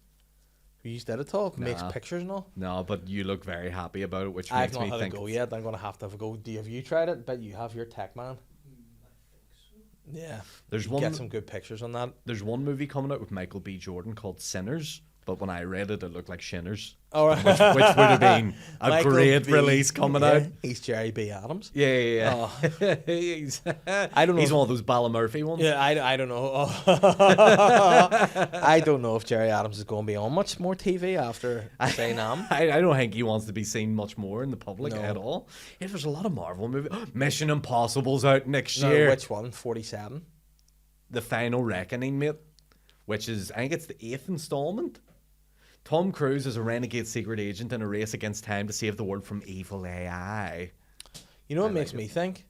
Who used it at all? Makes Nah. pictures and all? No, but you look very happy about it, which I've makes not me had think. a go yet. I'm going to have a go. Have you tried it? Bet you have. Your tech man. Yeah. There's You one. get some good pictures on that. There's one movie coming out with Michael B. Jordan called Sinners, but when I read it, it looked like Shinners. All right. Which would have been a Michael great B. release coming Yeah, out. He's Jerry B. Adams. Yeah. Oh. he's, I don't know. He's one of those Ballamurphy ones. Yeah, I don't know. Oh. I don't know if Jerry Adams is going to be on much more TV after saying I don't think he wants to be seen much more in the public No. at all. Yeah, there's a lot of Marvel movies. Mission Impossible's out next No, year. which one? 47? The Final Reckoning, mate. Which is, I think it's the 8th installment. Tom Cruise is a renegade secret agent in a race against time to save the world from evil AI. You know what I makes like me think?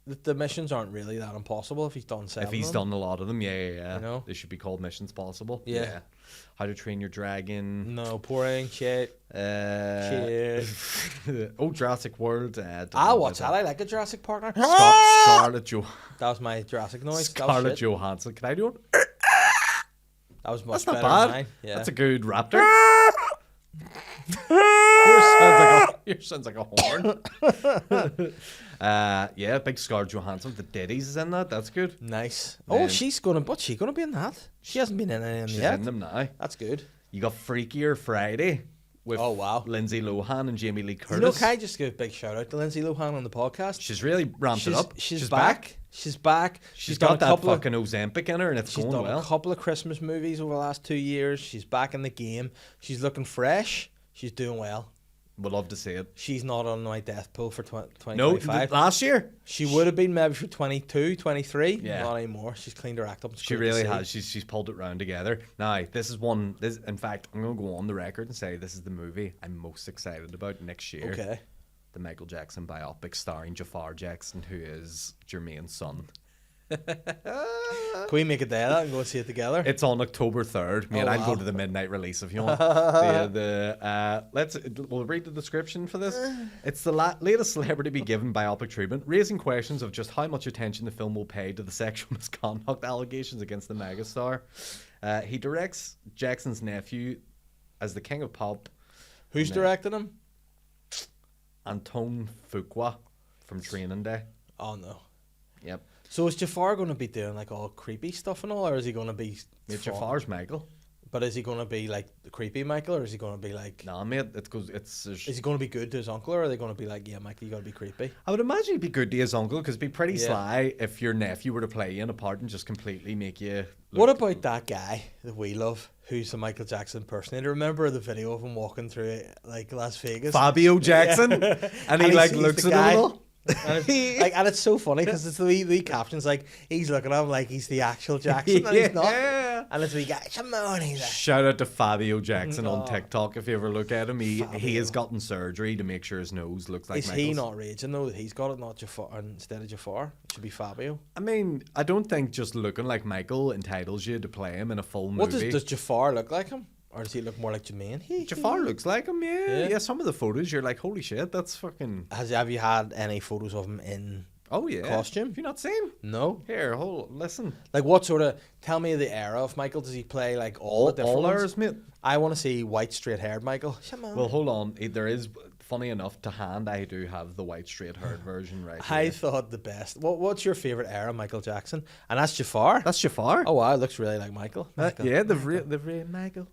That the missions aren't really that impossible if he's done 7 If he's of them. done a lot of them, yeah. You know? They should be called Missions Possible. Yeah. How to Train Your Dragon. No, pouring shit. Shit. Jurassic World. I'll watch that. I like a Jurassic Park now. Scarlett That was my Jurassic noise. Scarlett That was, shit. Johansson. Can I do it? That was much That's not better bad. than mine. Yeah. That's a good raptor. Yours sounds like a horn. Yeah, big Scarlett Johansson. The Diddy's is in that. That's good. Nice. Man. Oh, what's she gonna be in that? She hasn't been in any of them She's yet. in them now. That's good. You got Freakier Friday with Oh, wow. Lindsay Lohan and Jamie Lee Curtis. You know, can I just give a big shout out to Lindsay Lohan on the podcast? She's really ramped it up. She's back. She's back. She's done got a that couple fucking Ozempic in her, and it's She's going done well. a couple of Christmas movies over the last 2 years. She's back in the game. She's looking fresh. She's doing well. Would love to see it. She's not on my death pool for 2025. No, last year She would have been maybe for 22, 23. Yeah. Not anymore. She's cleaned her act up. It's she great to really see. has. She's pulled it round together. Now, this is one. This, in fact, I'm going to go on the record and say this is the movie I'm most excited about next year. Okay. The Michael Jackson biopic starring Jafar Jackson, who is Jermaine's son. Can we make a day of that and go see it together? It's on October 3rd. Me and Oh, I'll go wow. to the midnight release if you want. We'll read the description for this. It's the latest celebrity to be given biopic treatment, raising questions of just how much attention the film will pay to the sexual misconduct allegations against the megastar. He directs Jackson's nephew as the king of pop, Who's directing him? Antoine Fuqua from Training Day. Oh, no. Yep. So is Jafar going to be doing like all creepy stuff and all, or is he going to be... Mate, fun? Jafar's Michael. But is he going to be like the creepy Michael, or is he going to be like... Nah, mate, Is he going to be good to his uncle, or are they going to be like, yeah, Michael, you got to be creepy? I would imagine he'd be good to his uncle, because it'd be pretty Yeah. sly if your nephew were to play you in a part and just completely make you... What about that guy that we love, who's the Michael Jackson impersonator? Remember the video of him walking through like Las Vegas? Fabio Jackson? And he like he's looks the at guy. him all. And it's so funny because it's the wee captions like he's looking at him like he's the actual Jackson and he's not. Yeah. And it's the wee guy, come on, he's like, Shout out to Fabio Jackson on Oh. TikTok if you ever look at him. He Fabio. has gotten surgery to make sure his nose looks like is Michael's. he not raging though that he's got it, not Jafar instead of Jafar? It should be Fabio. I mean, I don't think just looking like Michael entitles you to play him in a full movie. What does Jafar look like him? Or does he look more like Jermaine? Jafar looks like him, yeah. Yeah. Some of the photos you're like, holy shit, that's fucking... Have you had any photos of him in Oh yeah. costume? Have you not seen? No. Here, listen. Like what sort of? Tell me the era of Michael. Does he play like all the different All ones? ours, mate. I want to see white straight haired Michael. Come on. Well, hold on. There is, funny enough, to hand, I do have the white straight haired version right I here. thought the best. What's your favorite era, Michael Jackson? And that's Jafar. That's Jafar. Oh wow, it looks really like Michael. Michael. Yeah, the real Michael.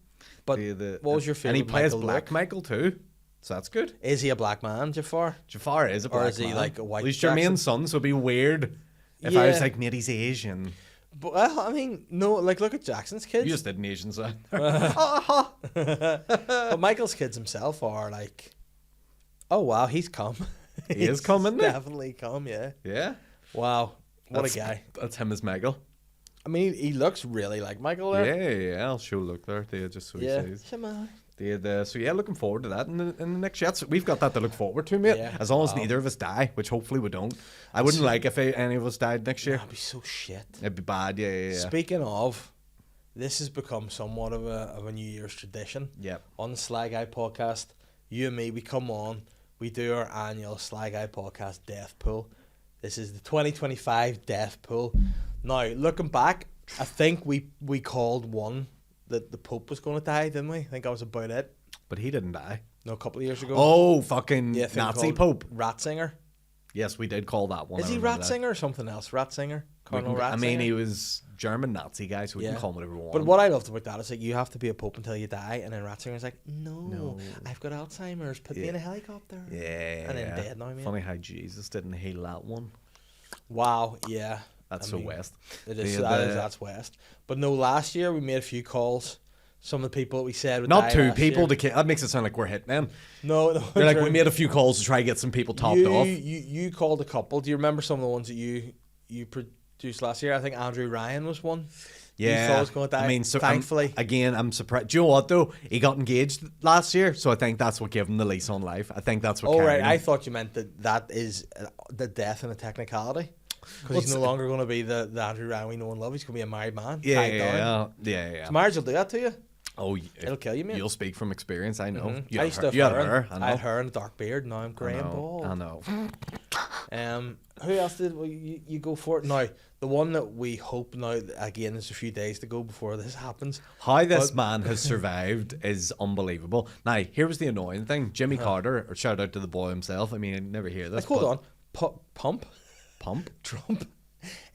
But what was your And he favourite plays Michael Black look? Michael too, so that's good. Is he a black man, Jafar? Jafar is a black Or is he man. like a white Well, he's Jackson? Jermaine's son, so it'd be weird if I was Yeah. like, mate, he's Asian. But well, I mean, no. Like, look at Jackson's kids. You just did an Asian sound. But Michael's kids himself are like, oh wow, he's come. He is come, isn't he? Definitely come. Yeah. Yeah. Wow, what That's- a guy. That's him as Michael. I mean, he looks really like Michael there. Yeah. I'll show a look there. They just so Yeah. he says. Come on. So yeah, looking forward to that in the next shots. We've got that to look forward to, mate. Yeah. As long as Wow. neither of us die, which hopefully we don't. I wouldn't like if any of us died next year. That'd be so shit. It'd be bad. Yeah. Speaking of, this has become somewhat of a New Year's tradition. Yep. On the Sly Guy podcast, you and me, we come on, we do our annual Sly Guy podcast death pool. This is the 2025 death pool. Now, looking back, I think we called one that the Pope was going to die, didn't we? I think that was about it. But he didn't die. No, a couple of years ago. Oh, fucking Yeah, a thing Nazi called Pope. Ratzinger. Yes, we did call that one. Is I he remember that. Ratzinger or something else? Ratzinger? We Cardinal can- Ratzinger? I mean, he was German Nazi guy, so we can call him whatever we want. But what I loved about that is like you have to be a pope until you die, and then Ratzinger's like, no, I've got Alzheimer's. Put me in a helicopter. Yeah. And then dead now, mate. Funny how Jesus didn't heal that one. Wow. Yeah. That's so West. It is. That's West. But no, last year we made a few calls. Some of the people that we said would Not die two last people. year. That makes it sound like we're hitmen. No. You're like, we made a few calls to try to get some people topped off. You called a couple. Do you remember some of the ones that you produced last year? I think Andrew Ryan was one. Yeah, You thought was going to die. I mean, so thankfully, I'm surprised. Do you know what though? He got engaged last year, so I think that's what gave him the lease on life. I think that's what. Oh right, carried him. I thought you meant that is the death and a technicality. Because he's no longer going to be the Andrew Ryan we know and love. He's going to be a married man. Yeah. So marriage will do that to you. Oh, It'll kill you, mate. You'll speak from experience. I know. Mm-hmm. You I had used to have her. I had hair and a dark beard. Now I'm grey and bald. I know. Who else did you go for? Now, the one that we hope now, again, there's a few days to go before this happens. How this man has survived is unbelievable. Now, here was the annoying thing. Jimmy Carter, or shout out to the boy himself. I mean, I never hear this. Hold on. Pump? Trump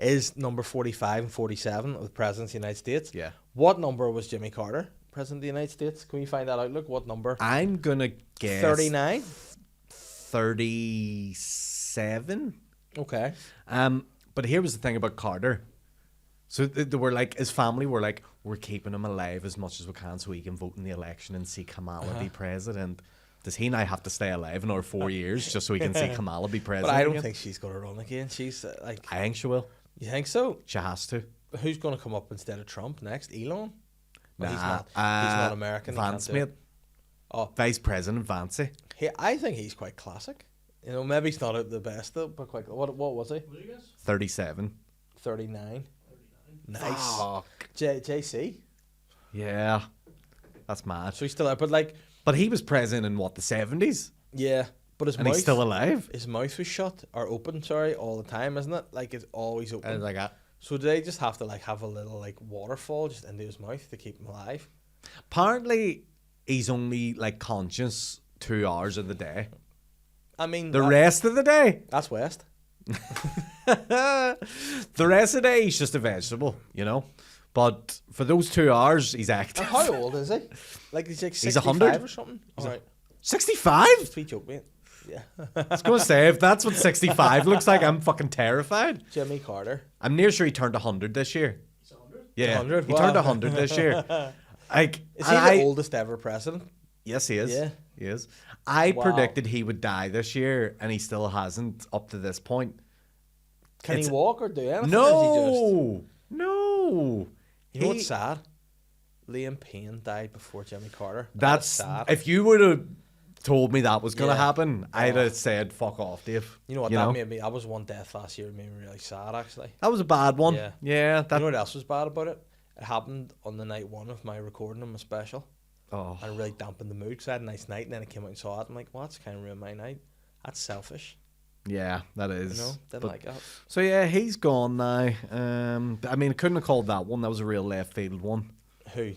is number 45 and 47 of the President of the United States. Yeah. What number was Jimmy Carter, President of the United States? Can we find that out? Look, what number? I'm going to guess 39? 37. Okay. But here was the thing about Carter. So they were like, his family were like, we're keeping him alive as much as we can so he can vote in the election and see Kamala be president. Does he now have to stay alive another 4 years just so he can see Kamala be president? But I don't again? think she's going to run again. She's like... I think she will. You think so? She has to. Who's going to come up instead of Trump next? Elon? Nah, He's not American. Vance, He can't mate. do it. Oh, Vice President Vance. I think he's quite classic. You know, maybe he's not the best though, but quite. What was he? What do you guess? 37. 39. 39. Nice. Fuck. JC. Yeah. That's mad. So he's still out, but like, But he was president in what, the 70s? yeah, but his And mouth. he's still alive? His mouth was shut or open. Sorry, all the time, isn't it? Like it's always open. And like that. So do they just have to like have a little like waterfall just into his mouth to keep him alive? Apparently, he's only like conscious 2 hours of the day. I mean, The rest of the day, that's West. the rest of the day, he's just a vegetable, you know. But for those 2 hours, he's active. And how old is he? Like he's like 65 He's 100. or something. All right, 65? sweet joke, mate. Yeah. I was going to say, if that's what 65 looks like, I'm fucking terrified. Jimmy Carter. I'm near sure he turned 100 this year. He's 100. Yeah, 100? he Wow. turned 100 this year. Like, Is he the oldest ever president? Yes, he is. Yeah. He is. I Wow. predicted he would die this year, and he still hasn't up to this point. Can It's- he walk or do anything? Or is he just... No. You know what's sad? Liam Payne died before Jimmy Carter. That's sad. if you would have told me that was going to Yeah. happen, I'd Oh. have said, fuck off, Dave. You know what? That made me. That was one death last year. It made me really sad, actually. That was a bad one. Yeah. Yeah. That, You know what else was bad about it? It happened on the night one of my recording of my special. oh. And it really dampened the mood because I had a nice night, and then I came out and saw it. I'm like, well, that's kind of ruined my night. That's selfish. Yeah, that You is. know? Didn't But- like that. So yeah, he's gone now. I mean, couldn't have called that one. That was a real left field one. Who?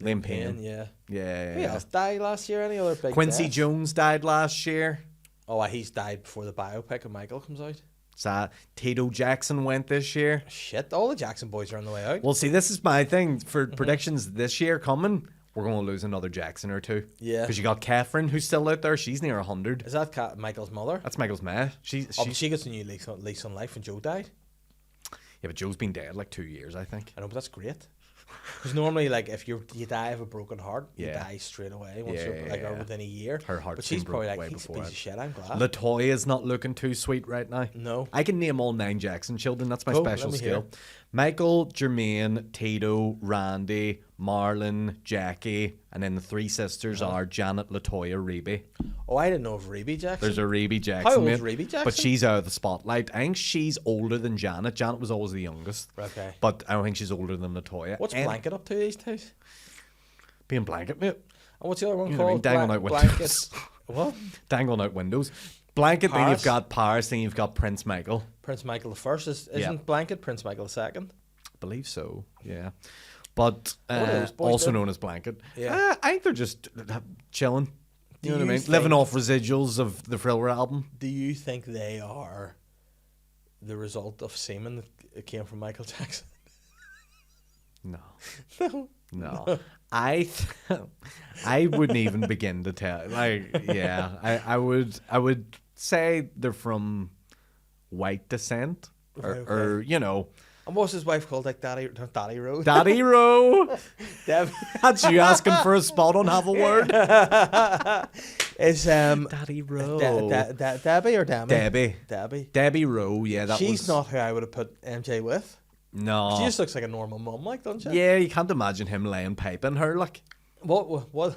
Liam Payne. Yeah. Yeah. Who else died last year? Any other big Quincy deaths? Jones died last year. Oh, he's died before the biopic of Michael comes out. Sad. Tito Jackson went this year. Shit, all the Jackson boys are on the way out. Well, see, this is my thing for predictions this year coming. We're going to lose another Jackson or two. Yeah. Because you got Catherine, who's still out there. She's near 100. Is that Michael's mother? That's Michael's ma. Oh, but she gets a new lease on life when Joe died. Yeah, but Joe's been dead like 2 years, I think. I know, but that's great. Because normally, like, if you die of a broken heart, you Yeah. die straight away once Yeah, you're like yeah, or yeah. within a year. Her heart's but she's been probably broke like, way he's a before piece it. of shit. I'm glad. Latoya's not looking too sweet right now. No. I can name all 9 Jackson children. That's my Cool, special let me skill. hear. Michael, Jermaine, Tito, Randy, Marlon, Jackie, and then the 3 sisters are Janet, Latoya, Reby. Oh, I didn't know of Reby Jackson. There's a Reby Jackson. How old is mate, Reby Jackson? But she's out of the spotlight. I think she's older than Janet. Janet was always the youngest. Okay. But I don't think she's older than Latoya. What's And Blanket up to these days? Being Blanket, mate. And what's the other one You know what I mean? called? Dangling out windows. Blanket. What? Dangling out windows. Blanket, then Paris? you've got Paris, then you've got Prince Michael. Prince Michael the First isn't Yeah. Blanket Prince Michael the Second? Believe so, yeah. But What are those boys also doing? known as Blanket. Yeah. I think they're just chilling. Do You know what I you mean? Living think- off residuals of the Thriller album. Do you think they are the result of semen that came from Michael Jackson? No. No. I wouldn't even begin to tell. Like, yeah, I would say they're from white descent, or you know. And what's his wife called? Like Daddy Rowe? Daddy Rowe. Deb. That's you asking for a spot on Have a Word. Is Daddy Rowe. Debbie or Demi? Debbie. Debbie Rowe, yeah. She's not who I would have put MJ with. No. She just looks like a normal mum, like, doesn't she? Yeah, you can't imagine him laying pipe in her, like. What what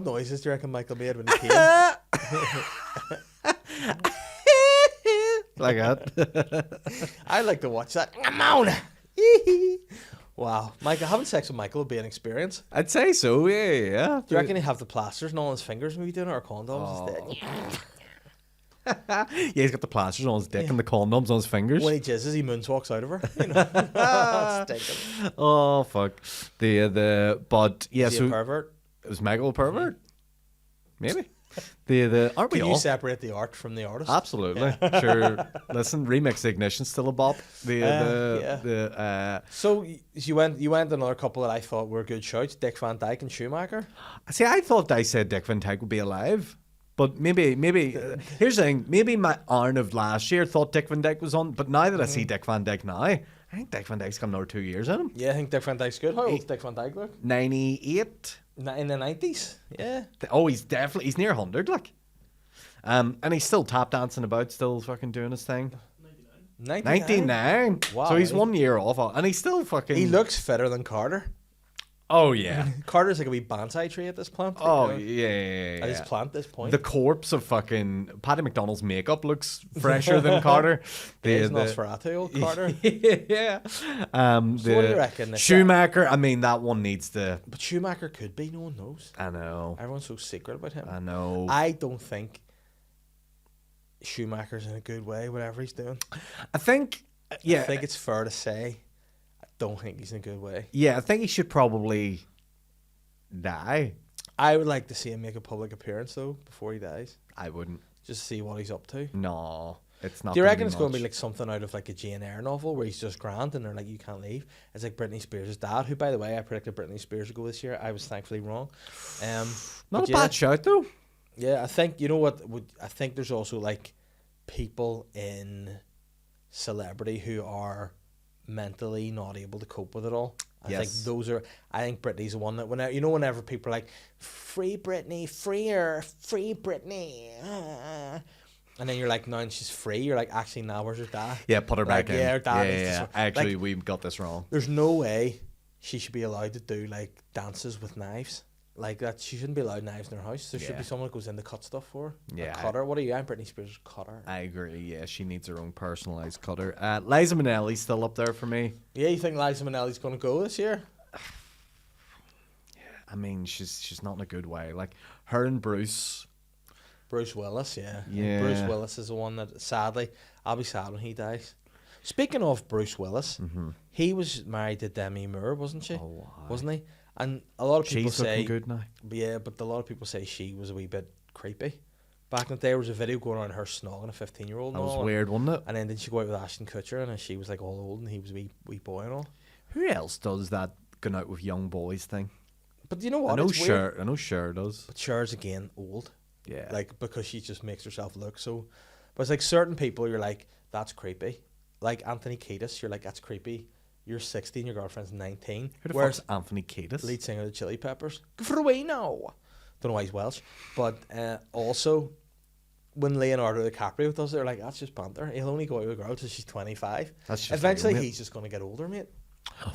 noises do you reckon Michael made when he came? Like that. I like to watch that. Come on. Wow. Michael, having sex with Michael would be an experience. I'd say so, yeah. Do you reckon he'd have the plasters and all his fingers maybe doing it, or condoms instead? Yeah, he's got the plasters on his dick and the condoms on his fingers. When he jizzes, he moonwalks out of her. You know? Stinking. Oh, fuck. But, yeah, Is he so. a pervert? It was Michael a pervert? Maybe. Aren't we Can all? you separate the art from the artist? Absolutely. Sure. Listen, Remix Ignition's still a bop. So you went another couple that I thought were good shouts: Dick Van Dyke and Schumacher. See, I thought I said Dick Van Dyke would be alive. But maybe, here's the thing. Maybe my Arn of last year thought Dick Van Dyke was on. But now that I see Dick Van Dyke now, I think Dick Van Dyke's got another 2 years in him. Yeah, I think Dick Van Dyke's good. How old's Dick Van Dyke look? 98. In the 90s. Yeah. Oh, he's near 100, like. And he's still tap dancing about, still fucking doing his thing. 99. Wow. So he's 1 year off, and he's still fucking. He looks fitter than Carter. Oh yeah. Carter's like a wee bonsai tree at this plant. Oh you know? yeah. At his plant, this point. The corpse of fucking Paddy McDonald's makeup looks fresher than Carter. He's Nosferatu, old Carter. Yeah. So what do you reckon? Schumacher. I mean, that one needs to. But Schumacher could be. No one knows. I know. Everyone's so secret about him. I know. I don't think Schumacher's in a good way, whatever he's doing. I think. Yeah. I think it's fair to say. I don't think he's in a good way. Yeah, I think he should probably die. I would like to see him make a public appearance though before he dies. I wouldn't. Just see what he's up to. No, it's not. Do you gonna reckon be it's going to much. be like something out of like a Jane Eyre novel where he's just grand and they're like, you can't leave? It's like Britney Spears' dad, who, by the way, I predicted Britney Spears would go this year. I was thankfully wrong. Not a bad shout though. Yeah, I think, you know what? I think there's also like people in celebrity who are mentally not able to cope with it all. I think I think Britney's the one that whenever people are like, free Britney, free her, free Britney, and then you're like, no, and she's free. You're like, actually, now where's her dad? Yeah, put her Like, back in. yeah, her dad needs to Yeah. sort- Actually, like- we got this wrong. There's no way she should be allowed to do like dances with knives. Like that, she shouldn't be allowed knives in her house. There should Yeah. be someone that goes in to cut stuff for her. Yeah, A cutter. What are you? I'm Britney Spears' cutter. I agree. Yeah, she needs her own personalized cutter. Liza Minnelli's still up there for me. Yeah, you think Liza Minnelli's going to go this year? I mean, she's not in a good way. Like her and Bruce. Bruce Willis, yeah. Yeah. Bruce Willis is the one that, sadly, I'll be sad when he dies. Speaking of Bruce Willis, he was married to Demi Moore, wasn't she? Oh, wow. Wasn't he? And a lot of people She's say, looking good now. yeah, but a lot of people say she was a wee bit creepy. Back in the day, there was a video going on her snogging a 15-year-old. That and was all, weird, wasn't it? And then did she go out with Ashton Kutcher, and she was like all old, and he was a wee boy and all. Who else does that going out with young boys thing? But you know what? I know It's weird. Cher. I know Cher does. But Cher's again old. Yeah. Like, because she just makes herself look so. But it's like certain people, you're like, that's creepy. Like Anthony Kiedis, you're like, that's creepy. You're 16, your girlfriend's 19. Who the Whereas fuck's Anthony Kiedis? lead singer of the Chili Peppers. Go for a wee now. Don't know why he's Welsh. But also, when Leonardo DiCaprio does it, they're like, that's just banter. He'll only go out with a girl till she's 25. That's just Eventually, real, mate. he's just going to get older, mate.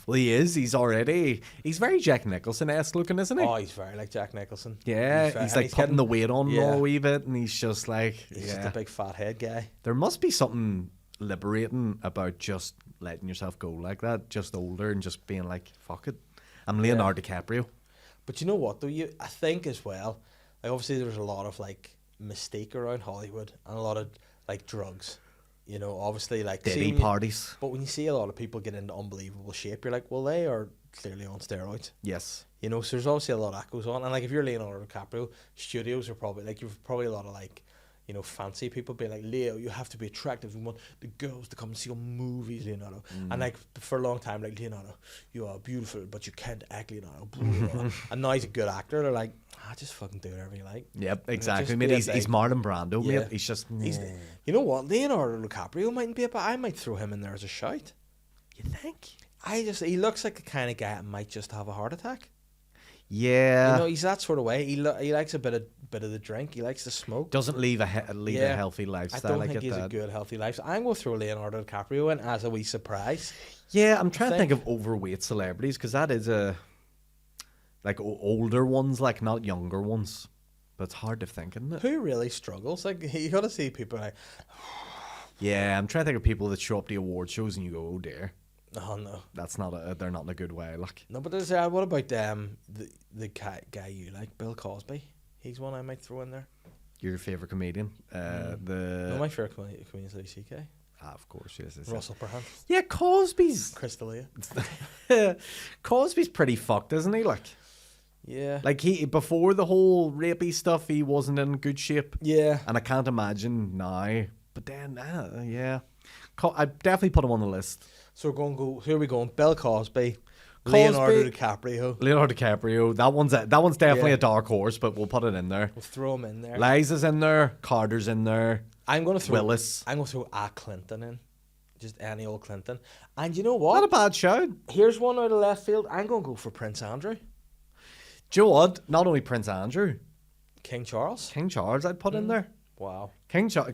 Well, he is. He's very Jack Nicholson-esque looking, isn't he? Oh, he's very like Jack Nicholson. Yeah, very- he's and like putting getting- the weight on yeah. a wee bit, and he's just like, He's just a big fat head guy. There must be something liberating about just letting yourself go like that, just older and just being like, fuck it. I'm Leonardo DiCaprio. But you know what, though? I think as well, like obviously there's a lot of like mystique around Hollywood and a lot of like drugs. You know, obviously like Diddy seeing- parties. But when you see a lot of people get into unbelievable shape, you're like, well, they are clearly on steroids. Yes. You know, so there's obviously a lot that goes on. And like if you're Leonardo DiCaprio, studios are probably like, you've probably a lot of like, you know, fancy people be like, Leo, you have to be attractive. We want the girls to come and see your movies, Leonardo. And like for a long time, like, Leonardo, you are beautiful, but you can't act, Leonardo. And now he's a good actor. They're like, just fucking do whatever you like. Yep, exactly. Just Mate, be a he's big- Marlon Brando, Yeah. mate. He's just... You know what? Leonardo DiCaprio mightn't be, but I might throw him in there as a shout. You think? He looks like the kind of guy that might just have a heart attack. Yeah. You know, he's that sort of way. He likes a bit of the drink. He likes to smoke. Doesn't lead a healthy I lifestyle. don't I think get he's that. a good, healthy life. So I'm going to throw Leonardo DiCaprio in as a wee surprise. Yeah, I'm trying to think think. of overweight celebrities because that is a like older ones, like not younger ones. But it's hard to think, isn't it? Who really struggles? Like, you got to see people like, Yeah, I'm trying to think of people that show up to award shows and you go, oh dear, oh no. that's not they're not in a good way. Like, No, but there's, what about the guy you like, Bill Cosby? He's one I might throw in there. your favorite comedian, No, my favorite comedian is Louis C.K. of course, yes. Russell Brand. Yeah, Cosby's Crystalia. Cosby's pretty fucked, isn't he? Yeah. Like he before the whole rapey stuff, he wasn't in good shape, Yeah. and I can't imagine now. But then, yeah, I'd definitely put him on the list. So we're going to go, who are we going? Bill Cosby. Leonardo DiCaprio. Leonardo DiCaprio. That one's definitely Yeah. a dark horse, but we'll put it in there. We'll throw him in there. Liza's in there. Carter's in there. I'm going to throw Willis. I'm going to throw a Clinton in. Just any old Clinton. And you know Not what? a bad shout. Here's one out of left field. I'm going to go for Prince Andrew. Do you know what? Not only Prince Andrew, King Charles. King Charles I'd put in there. Wow. King Charles,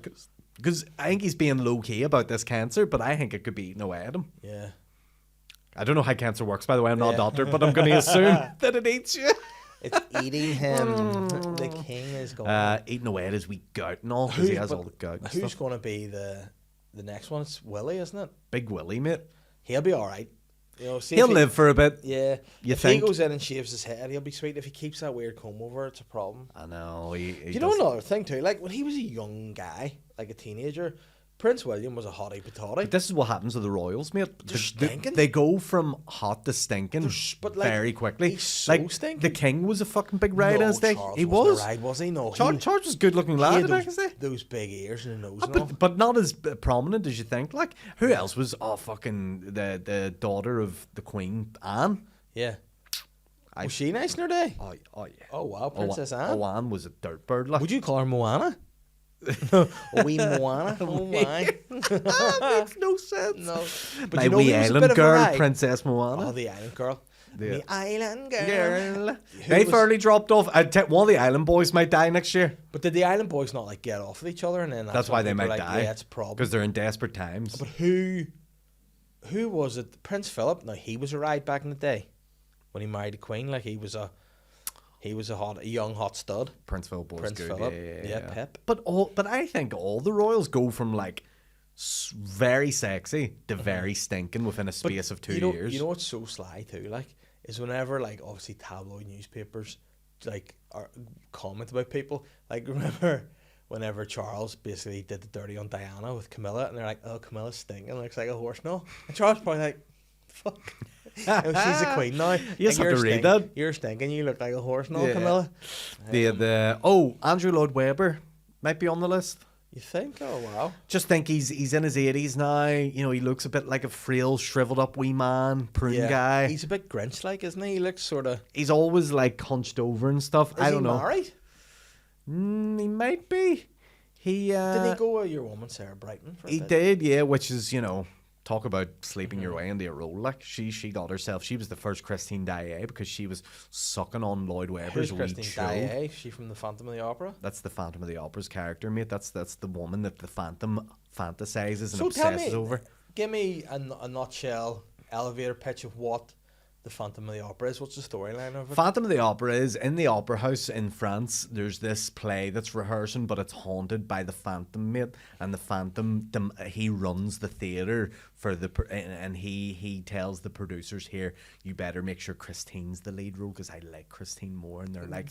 because I think he's being low key about this cancer, but I think it could be eating away at him. Yeah. I don't know how cancer works, by the way. I'm not a Yeah. doctor, but I'm going to assume that it eats you. It's eating him. The king is going. Eating away at his wee gout and all, because he has all the gout and Who's stuff. going to be the next one? It's Willie, isn't it? Big Willie, mate. He'll be all right. You know, see if He'll he- live for a bit. Yeah. You if think? he goes in and shaves his head, he'll be sweet. If he keeps that weird comb over, it's a problem. I know. He You know does- another thing too? Like when he was a young guy, like a teenager, Prince William was a hottie patati. But this is what happens to the royals, mate. They're stinking. They go from hot to stinking But, like, very quickly. he's so like stinking. the king was a fucking big ride in his day. Charles He wasn't was. a ride, was he? No. Charles was a good-looking he lad had back in his day. those big ears and a nose and all. But not as prominent as you think. Like, who else was? Oh, fucking the daughter of the Queen, Anne. Yeah. Was she nice in her day? Oh yeah. Oh wow, Princess Anne. Oh, Anne was a dirtbird. Like. Would you call her Moana? A wee Moana? Oh my. That makes no sense. No. But My you know wee who was a island bit of a girl, ride? Princess Moana. Oh, the island girl. Yeah. The island girl. Girl. Who They was- fairly dropped off. One of the island boys might die next year. But did the island boys not like get off with each other and then That's why when they people might are like, die. Yeah, it's a problem. Because they're in desperate times. But who was it? Prince Philip? No, he was a ride back in the day when he married the Queen. Like he was a young hot stud. Prince Philip was Prince good. Philip. Yeah. Pep. But I think all the royals go from like very sexy to very stinking within a Mm-hmm. But space of 2 you know, years. You know what's so sly too? Like, is whenever like obviously tabloid newspapers like are comment about people. Like remember whenever Charles basically did the dirty on Diana with Camilla, and they're like, "Oh, Camilla's stinking, looks like a horse now," and Charles probably like, "Fuck." You know, she's the queen now. You just and have to you're read that. You're stinking. You look like a horse now, Yeah. Camilla. Andrew Lloyd Webber might be on the list. You think? Oh wow. Just think he's in his 80s now. You know, he looks a bit like a frail, shriveled up wee man, prune guy. He's a bit Grinch-like, isn't he? He looks sort of. He's always like hunched over and stuff. I don't know. Married? He might be. He Didn't he go with your woman Sarah Brighton? For a He bit? did, yeah. Which is, talk about sleeping Mm-hmm. your way into a role. Like she got herself. She was the first Christine Daae because she was sucking on Lloyd Webber's Who's wee Christine show. Daae? She from the Phantom of the Opera. That's the Phantom of the Opera's character, mate. That's the woman that the Phantom fantasizes and So tell obsesses me, over. give me a nutshell elevator pitch of what the Phantom of the Opera is. What's the storyline of it? Phantom of the Opera is in the opera house in France. There's this play that's rehearsing, but it's haunted by the Phantom, mate. And the Phantom, he runs the theater for and he tells the producers here, you better make sure Christine's the lead role because I like Christine more. And they're like,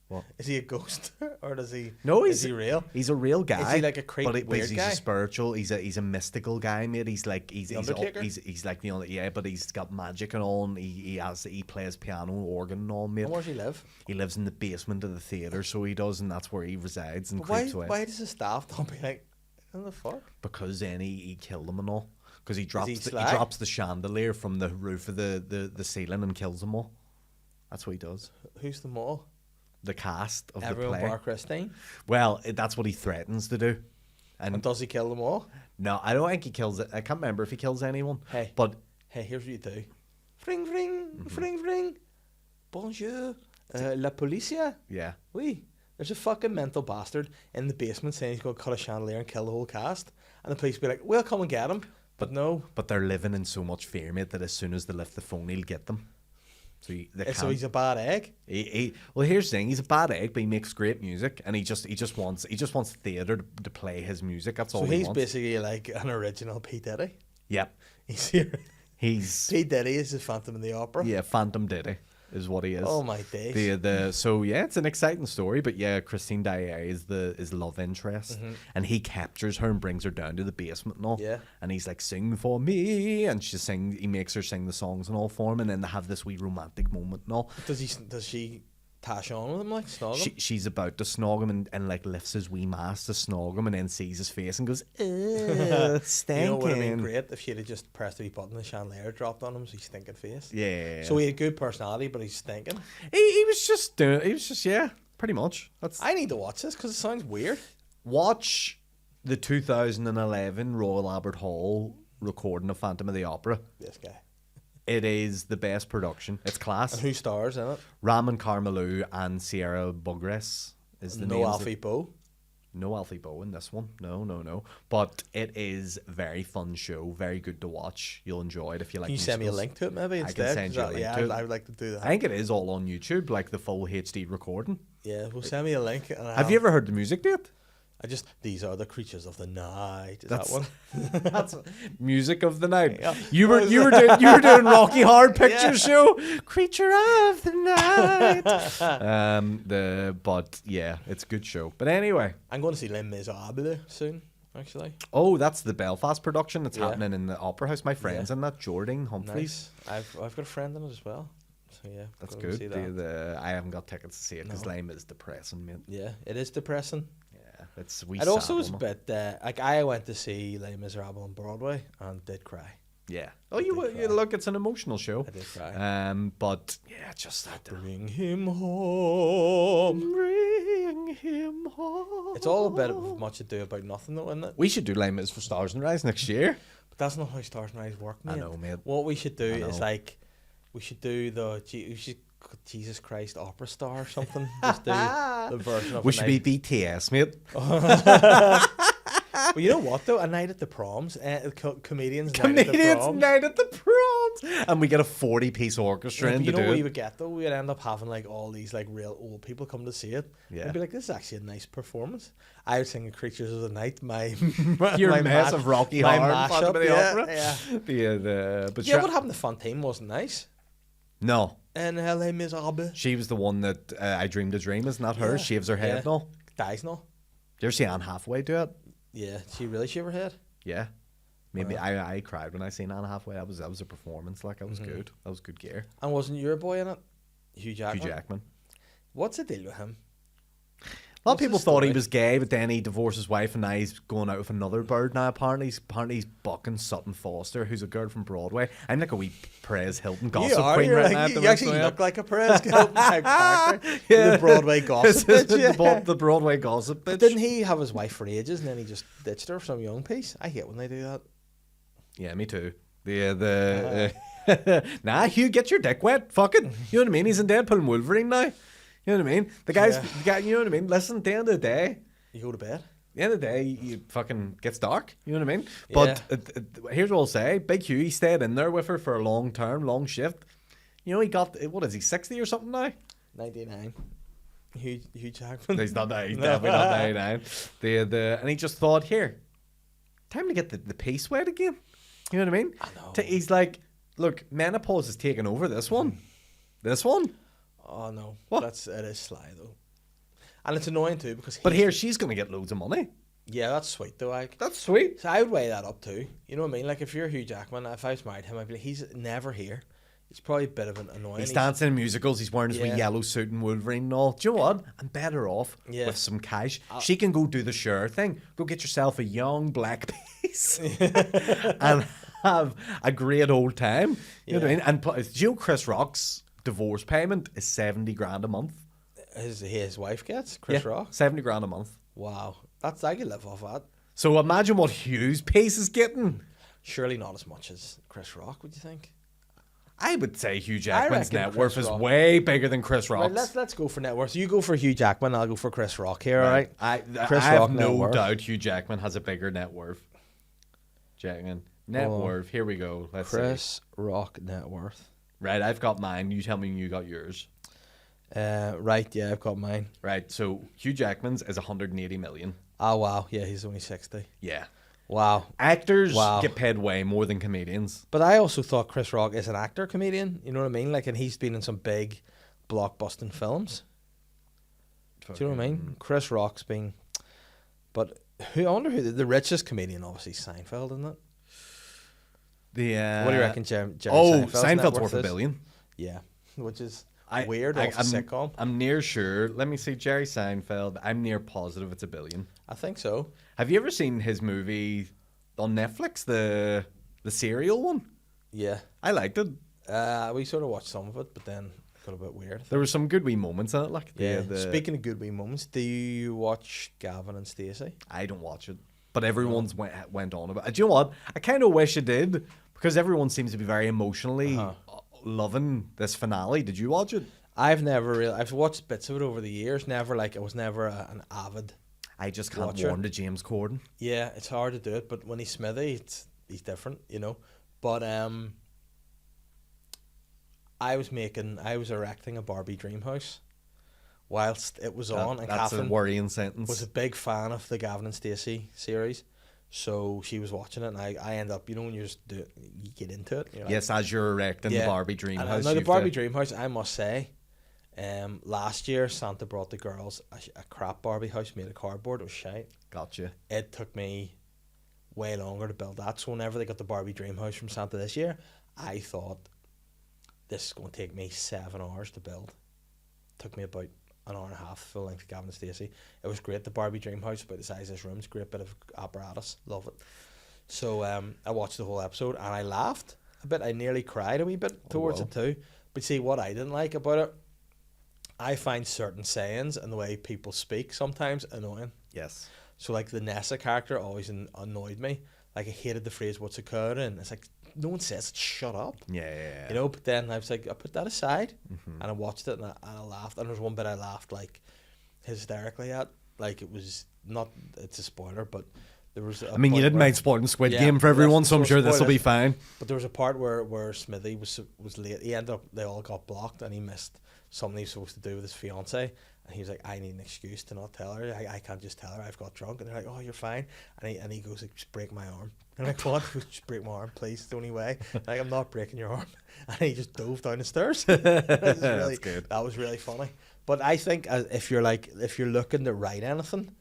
What? Is he a ghost or does he? No, is he real? He's a real guy. Is he like a creepy but weird he's guy? a spiritual. He's a mystical guy, mate. He's like he's Undertaker? he's like the only but he's got magic and all. And he plays piano, organ, and all, mate. And where does he live? He lives in the basement of the theater, so he does, and that's where he resides and But why? creeps away. Why does the staff not be like, what the fuck? Because then he killed them and all. Because he he drops he sly? drops the chandelier from the roof of the ceiling and kills them all. That's what he does. Who's the mall? The cast of Everyone the play. bar Christine. Well, that's what he threatens to do. And does he kill them all? No, I don't think he kills it. I can't remember if he kills anyone. Hey. But Hey, here's what you do. Fring, fring, fring, fring. Bonjour. La policia. yeah, Oui. There's a fucking mental bastard in the basement saying he's going to cut a chandelier and kill the whole cast. And the police be like, we'll come and get him. But no. but they're living in so much fear, mate, that as soon as they lift the phone, he'll get them. So So he's a bad egg. Well, here's the thing: he's a bad egg, but he makes great music, and he just wants theatre to play his music. That's all So he he's wants. basically like an original P. Diddy. Yep, He's here. he's P. Diddy is the Phantom of the Opera. yeah, Phantom Diddy is what he is. Oh my days. So yeah, it's an exciting story, but yeah, Christine Daae is love interest, and he captures her and brings her down to the basement and all. Yeah. And he's like, "Sing for me," and he makes her sing the songs and all for him, and then they have this wee romantic moment and all. Does she tash on with him like snog him? She's about to snog him and like lifts his wee mask to snog him, and then sees his face and goes, "Ugh, stinking." You know, it would have been great if she'd have just pressed the wee button and the chandelier dropped on him, so he's stinking face. Yeah. So he had good personality, but he's stinking. he was just yeah, pretty much. That's I need to watch this because it sounds weird. Watch the 2011 Royal Albert Hall recording of Phantom of the Opera. This guy. It is the best production. It's class. And who stars in it? Raman Carmelou and Sierra Bugres is the No names. Alfie Bow. No Alfie Bow in this one. No. But it is a very fun show. Very good to watch. You'll enjoy it if you like Can you send me a musicals. link to it maybe I can instead? send you a link Yeah, to it. I would like to do that. I think it is all on YouTube, like the full HD recording. Yeah, well, send me a link. And Have you ever heard the music to it? these are the creatures of the night. Is That's- that one? That's music of the night. Yeah. You were What is doing Rocky Horror Picture Yeah. Show, Creature of the Night. But yeah, it's a good show. But anyway, I'm going to see Les Miserables soon, actually. oh, that's the Belfast production. It's Yeah. happening in the Opera House. My friend's in that, Jordan Humphreys. Nice. I've got a friend in it as well. So yeah, That's go see good. that. I haven't got tickets to see it because No. Lime is depressing, mate. Yeah, it is depressing. Yeah, it's we. It also was a bit like I went to see Les Miserables on Broadway and did cry. Yeah. Oh, did you cry. look. It's an emotional show. I did cry. But yeah, just that. Bring him home. Bring him home. It's all a bit of much ado about nothing, though, isn't it? We should do Lime is for Stars and Rise next year. But that's not how Stars and Rise work, mate. I know, mate. What we should do I is know. like, we should do we should Jesus Christ Opera Star or something. Just do the version of We a should night. be BTS, mate. Well, you know what though? A night at the proms, comedians. Night at the Comedians proms. night at the proms, and we get a 40-piece orchestra Yeah, in but you to know do what we it. would get though? We'd end up having like all these like real old people come to see it. Yeah. And be like, this is actually a nice performance. I would sing Creatures of the Night, my Your my mess ma- of Rocky my Horror, mashup, Phantom of the yeah, Opera. yeah. But Yeah, what happened to Fontaine wasn't nice. No, And Les Miserables she was the one that I dreamed a dream. Isn't that her? Yeah. Shaves her head. Yeah. No, dies now. did you ever see Anne Hathaway do it? Yeah, she really shaved her head. Yeah. Maybe Wow. I cried when I seen Anne Hathaway. That was a performance. Like, that was good. That was good gear. And wasn't your boy in it? Hugh Jackman. Hugh Jackman. What's the deal with him? A lot of What's people the thought he story? was gay, but then he divorced his wife, and now he's going out with another bird. Now apparently he's bucking Sutton Foster, who's a girl from Broadway. I'm like a wee Perez Hilton gossip queen you're right like, now. at you the actually minute, look like a Perez Hilton type character. The Broadway gossip This is bitch, yeah. the Broadway gossip bitch. Didn't he have his wife for ages and then he just ditched her for some young piece? I hate when they do that. Yeah, me too. Nah, Hugh, get your dick wet. Fuck it. You know what I mean? He's in Deadpool and Wolverine now. You know what I mean? The guy, you know what I mean? Listen, at the end of the day, You go to bed. the end of the day, you fucking gets dark. You know what I mean? But here's what I'll say: Big Hugh, he stayed in there with her for a long shift. You know, he got what is he 60 or something now? 99. Hugh Jackman. He's not that. He's definitely not 99. And he just thought, here, time to get the piece wet again. You know what I mean? I know. He's like, look, menopause is taking over this one. This one. Oh no. What? It is Sly though. And it's annoying too because. But here, she's going to get loads of money. Yeah, that's sweet though. Like, That's sweet. so I would weigh that up too. You know what I mean? Like if you're Hugh Jackman, if I was married to him, I'd be like, he's never here. He's probably a bit of an annoying. He's dancing in musicals. He's wearing his wee Yeah. yellow suit and Wolverine and all. Do you know what? I'm better off Yeah. with some cash. She can go do the Cher thing. Go get yourself a young black piece and have a great old time. You know what I mean? And do you know Chris Rock's divorce payment is 70 grand a month? His wife gets Chris Rock. 70 grand a month. Wow, I could live off that. So imagine what Hugh's piece is getting. Surely not as much as Chris Rock, would you think? I would say Hugh Jackman's reckon net Chris worth is Rock- way bigger than Chris Rock's. Right, let's go for net worth. You go for Hugh Jackman, I'll go for Chris Rock here, all right? I Chris have Rock net no worth. doubt Hugh Jackman has a bigger net worth. Jackman. Net Oh. worth. Here we go. Let's see. Chris Rock net worth. Right, I've got mine. You tell me when you got yours. Right, yeah, I've got mine. Right, so Hugh Jackman's is 180 million. Oh, wow, yeah, he's only 60. Yeah. Wow. Actors Wow. get paid way more than comedians. But I also thought Chris Rock is an actor comedian, you know what I mean? Like, and he's been in some big blockbusting films. Do you know what I mean? Chris Rock's been, but I wonder who the richest comedian, obviously Seinfeld, isn't it? The What do you reckon, Jerry Oh, Seinfeld's net Seinfeld's worth is? $1 billion. Yeah, which is weird off a sitcom. I'm near sure. Let me see. Jerry Seinfeld. I'm near positive it's $1 billion. I think so. Have you ever seen his movie on Netflix, the serial one? Yeah. I liked it. We sort of watched some of it, but then it got a bit weird. There were some good wee moments in it. Like Yeah. the Speaking of good wee moments, do you watch Gavin and Stacey? I don't watch it, but everyone's went on about it. Do you know what? I kind of wish I did because everyone seems to be very emotionally loving this finale. Did you watch it? I've never really. I've watched bits of it over the years. Never like I was never an avid. I just can't Watcher. warm to James Corden. Yeah, it's hard to do it, but when he's Smithy, he's different, you know. But I was erecting a Barbie dream house whilst it was on, and That's a Catherine worrying sentence. was a big fan of the Gavin and Stacey series, so she was watching it, and I end up, you know, when you just do it, you get into it. You're like, Yes, as you're erecting the Barbie dream and house. now the you've Barbie to- dream house, I must say, last year Santa brought the girls a crap Barbie house made of cardboard. It was shite. Gotcha. It took me way longer to build that. So whenever they got the Barbie dream house from Santa this year, I thought this is going to take me 7 hours to build. Took me about an hour and a half, full length of Gavin and Stacey. It was great. The Barbie dream house, about the size of this room, it's a great bit of apparatus. Love it. So I watched the whole episode and I laughed a bit. I nearly cried a wee bit towards it too. But see, what I didn't like about it, I find certain sayings and the way people speak sometimes annoying. Yes. So like the Nessa character always annoyed me. Like I hated the phrase "what's occurring." And it's like no one says it. Shut up. Yeah. You know. But then I was like, I put that aside, and I watched it and I laughed. And there was one bit I laughed like hysterically at. Like it was not. It's a spoiler, but there was. I mean, you didn't mind spoiling Squid Yeah, Game for everyone, so I'm that's- sure so this will be spoilers. fine. But there was a part where Smithy was late. He ended up, they all got blocked, and he missed something he was supposed to do with his fiance. And he was like, I need an excuse to not tell her. I can't just tell her I've got drunk. And they're like, oh, you're fine. And he goes like, just break my arm. And I'm like, what? He goes, just break my arm, please. It's the only way. Like, I'm not breaking your arm. And he just dove down the stairs. That's good. That was really funny. But I think if you're looking to write anything,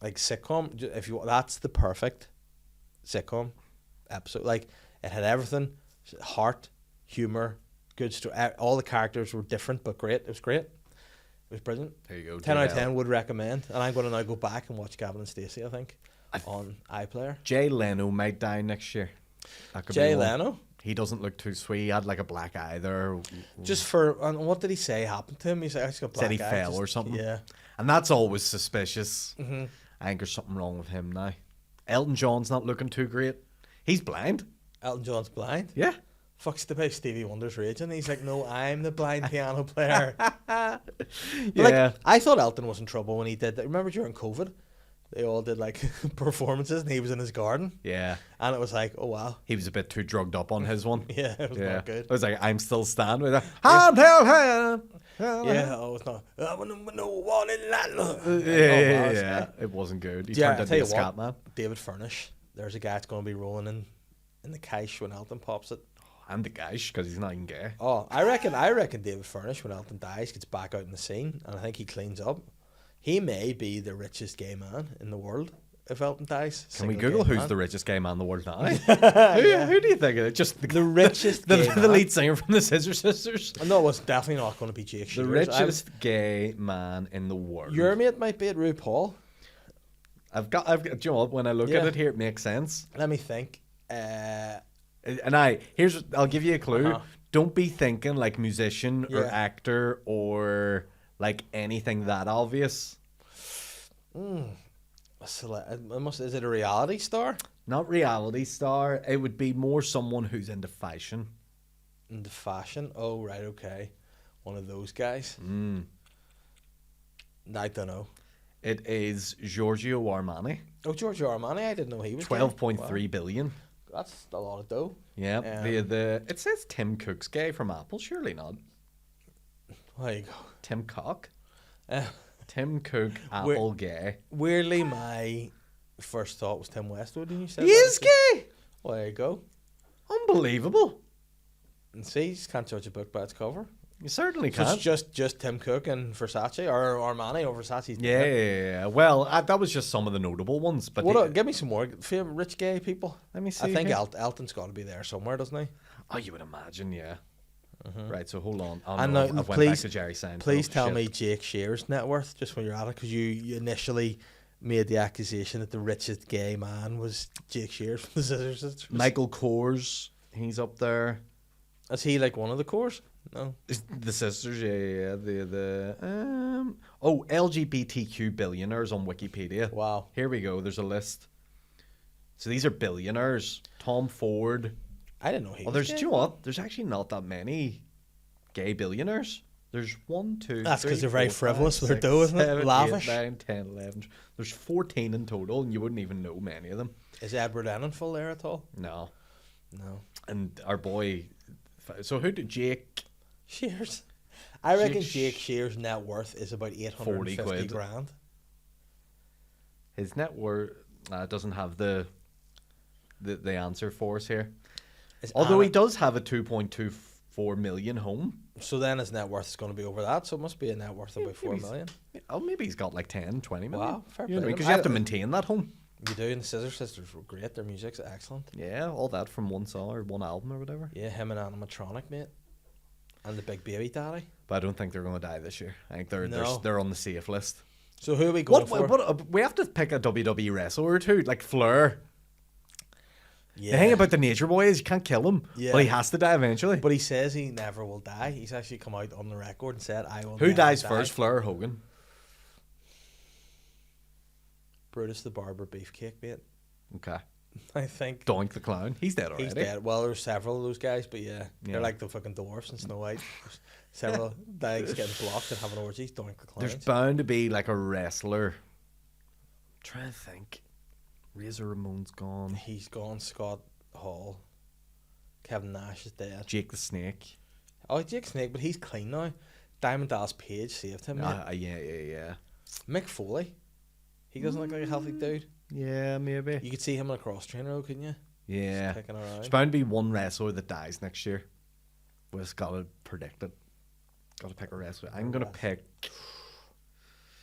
like sitcom, that's the perfect sitcom episode. Like it had everything: heart, humor, good story. All the characters were different but great. It was great. It was brilliant. There you go. 10 out of 10 would recommend. And I'm going to now go back and watch Gavin and Stacey, I think, on iPlayer. Jay Leno might die next year. That could be Jay one. Leno? He doesn't look too sweet. He had like a black eye there. Just for, and what did he say happened to him? He said, he's got black Said he eye, fell just- or something. Yeah. And that's always suspicious. Mm-hmm. I think there's something wrong with him now. Elton John's not looking too great. He's blind. Elton John's blind. Yeah. Fucks the bit Stevie Wonder's raging. He's like, no, I'm the blind piano player. Yeah. Like, I thought Elton was in trouble when he did that. Remember during COVID? They all did like performances and he was in his garden. Yeah. And it was like, oh wow. He was a bit too drugged up on his one. Yeah, it was Yeah. not good. I was like, I'm still standing with that. Hand held hand. Yeah, oh, it's not. No one in that. Yeah. It wasn't good. He Yeah, turned I into tell a you scat what, man. David Furnish. There's a guy that's going to be rolling in the cash when Elton pops it. And the gash, because he's not even gay. Oh, I reckon David Furnish, when Elton dies, gets back out in the scene, and I think he cleans up. He may be the richest gay man in the world if Elton dies. Can we Single Google gay who's man. the richest gay man in the world now? Who do you think it is? Just The richest the, gay the man? lead singer from the Scissor Sisters. No, it was definitely not going to be Jake The Shears. richest gay man in the world. Your mate might be at RuPaul. I've got. Do you know what? When I look at Yeah. it here, it makes sense. Let me think. I'll give you a clue. Uh-huh. Don't be thinking like musician or Yeah. actor or like anything that obvious. Is it a reality star? Not reality star. It would be more someone who's into fashion. Into fashion? Oh, right, okay. One of those guys? I don't know. It is Giorgio Armani. Oh, Giorgio Armani? I didn't know he was gay. 12.3 billion. That's a lot of dough. Yeah. Um, It says Tim Cook's gay from Apple. Surely not. There you go. Tim Cook. Uh, Tim Cook, Apple gay. weirdly, my first thought was Tim Westwood, and you said He that. is gay. Well, there you go. Unbelievable. And see, you just can't judge a book by its cover. You certainly So can't. it's just Tim Cook and Versace, or Armani or Versace's. Yeah. Well, that was just some of the notable ones. But Give me some more favorite rich gay people. let me see. I think here. Elton's got to be there somewhere, doesn't he? Oh, you would imagine, yeah. Right, so hold on. Oh, And no, now, I've went back please- to Jerry Seinfeld. Please tell Shit. me Jake Shear's net worth just when you're at it, because you initially made the accusation that the richest gay man was Jake Shears from the Scissor Sisters. Michael Kors, he's up there. Is he like one of the cores? No. The sisters, yeah. LGBTQ billionaires on Wikipedia. Wow. Here we go. There's a list. So these are billionaires. Tom Ford. I didn't know he. Oh, was do gay. you know what? There's actually not that many gay billionaires. There's 1, 2, That's 'cause 3, they're very 4, frivolous 5, with their dough, isn't it? 7, 8, Lavish. 9, 10, 11. There's 14 in total, and you wouldn't even know many of them. Is Edward Enninful there at all? No. No. And our boy. So who did Jake? Shears. I reckon Jake Jake Shears' net worth is about 850 quid. grand. His net worth doesn't have the answer for us here. Is Although he Anna- does have a 2.24 million home. So then his net worth is going to be over that, so it must be a net worth of about 4 million. Oh, maybe he's got like 10, 20 million. Wow, fair You know what I play mean? to Because him. you have to I- maintain that home. You do, and the Scissor Sisters were great. Their music's excellent. Yeah, all that from one song or one album or whatever. Yeah, him and Animatronic, mate. And the Big Baby Daddy. But I don't think they're going to die this year. I think they're No. they're on the safe list. So who are we going What, for? we have to pick a WWE wrestler or two, like Flair. Yeah. The thing about the Nature Boy is you can't kill him, Yeah. but he has to die eventually. But he says he never will die. He's actually come out on the record and said, I will Who never dies die. first, Flair or Hogan? Brutus the Barber Beefcake, mate. Okay. I think Doink the Clown. He's dead already. he's dead. Well, there's several of those guys, but yeah. Yeah. They're like the fucking dwarfs in Snow White. There's several guys getting blocked and having orgies, Doink the Clowns. There's bound to be like a wrestler. I'm trying to think. Razor Ramon's gone. He's gone. Scott Hall. Kevin Nash is dead. Jake the Snake. Oh, Jake Snake, but he's clean now. Diamond Dallas Page saved him. mate. Yeah. Mick Foley. He doesn't look like a healthy dude. Yeah, maybe. You could see him on a cross trainer, though, couldn't you? Yeah. Just kicking There's around. bound to be one wrestler that dies next year. We just got to predict it. Got to pick a wrestler. I'm going to pick.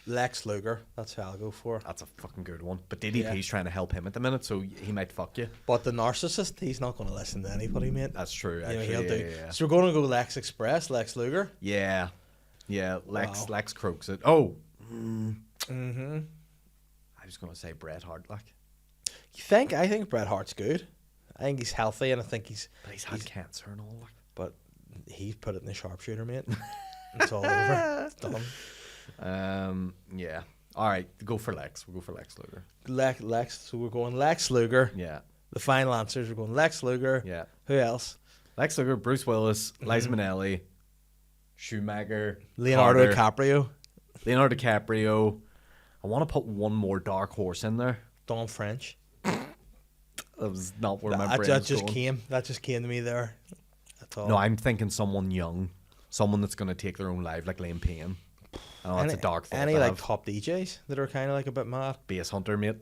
Lex Luger. That's who I'll go for. That's a fucking good one. But DDP's Yeah. trying to help him at the minute, so he might fuck you. But the narcissist, he's not going to listen to anybody, mate. That's true, You know, actually. he'll do. Yeah. So we're going to go Lex Express, Lex Luger. Yeah. Lex Wow. croaks it. Oh. Mm-hmm. I was going to say Bret Hart, like. You think? I think Bret Hart's good. I think he's healthy, and I think he's. But he's had cancer and all, like. But he's put it in the sharpshooter, mate. It's all over. It's done. Yeah. All right, go for Lex. We'll go for Lex Luger. Lex. So we're going Lex Luger. Yeah. The final answers. We're going Lex Luger. Yeah. Who else? Lex Luger, Bruce Willis, Liza Minnelli, Schumacher, Leonardo Carter, DiCaprio. Leonardo DiCaprio. I want to put one more dark horse in there. Don French. That was not where my brain That was just going. came. That just came to me there. That's all. No, I'm thinking someone young, someone that's going to take their own life, like Liam Payne. I know that's a dark thought. Any to like have. top DJs that are kind of like a bit mad. Bass Hunter, mate.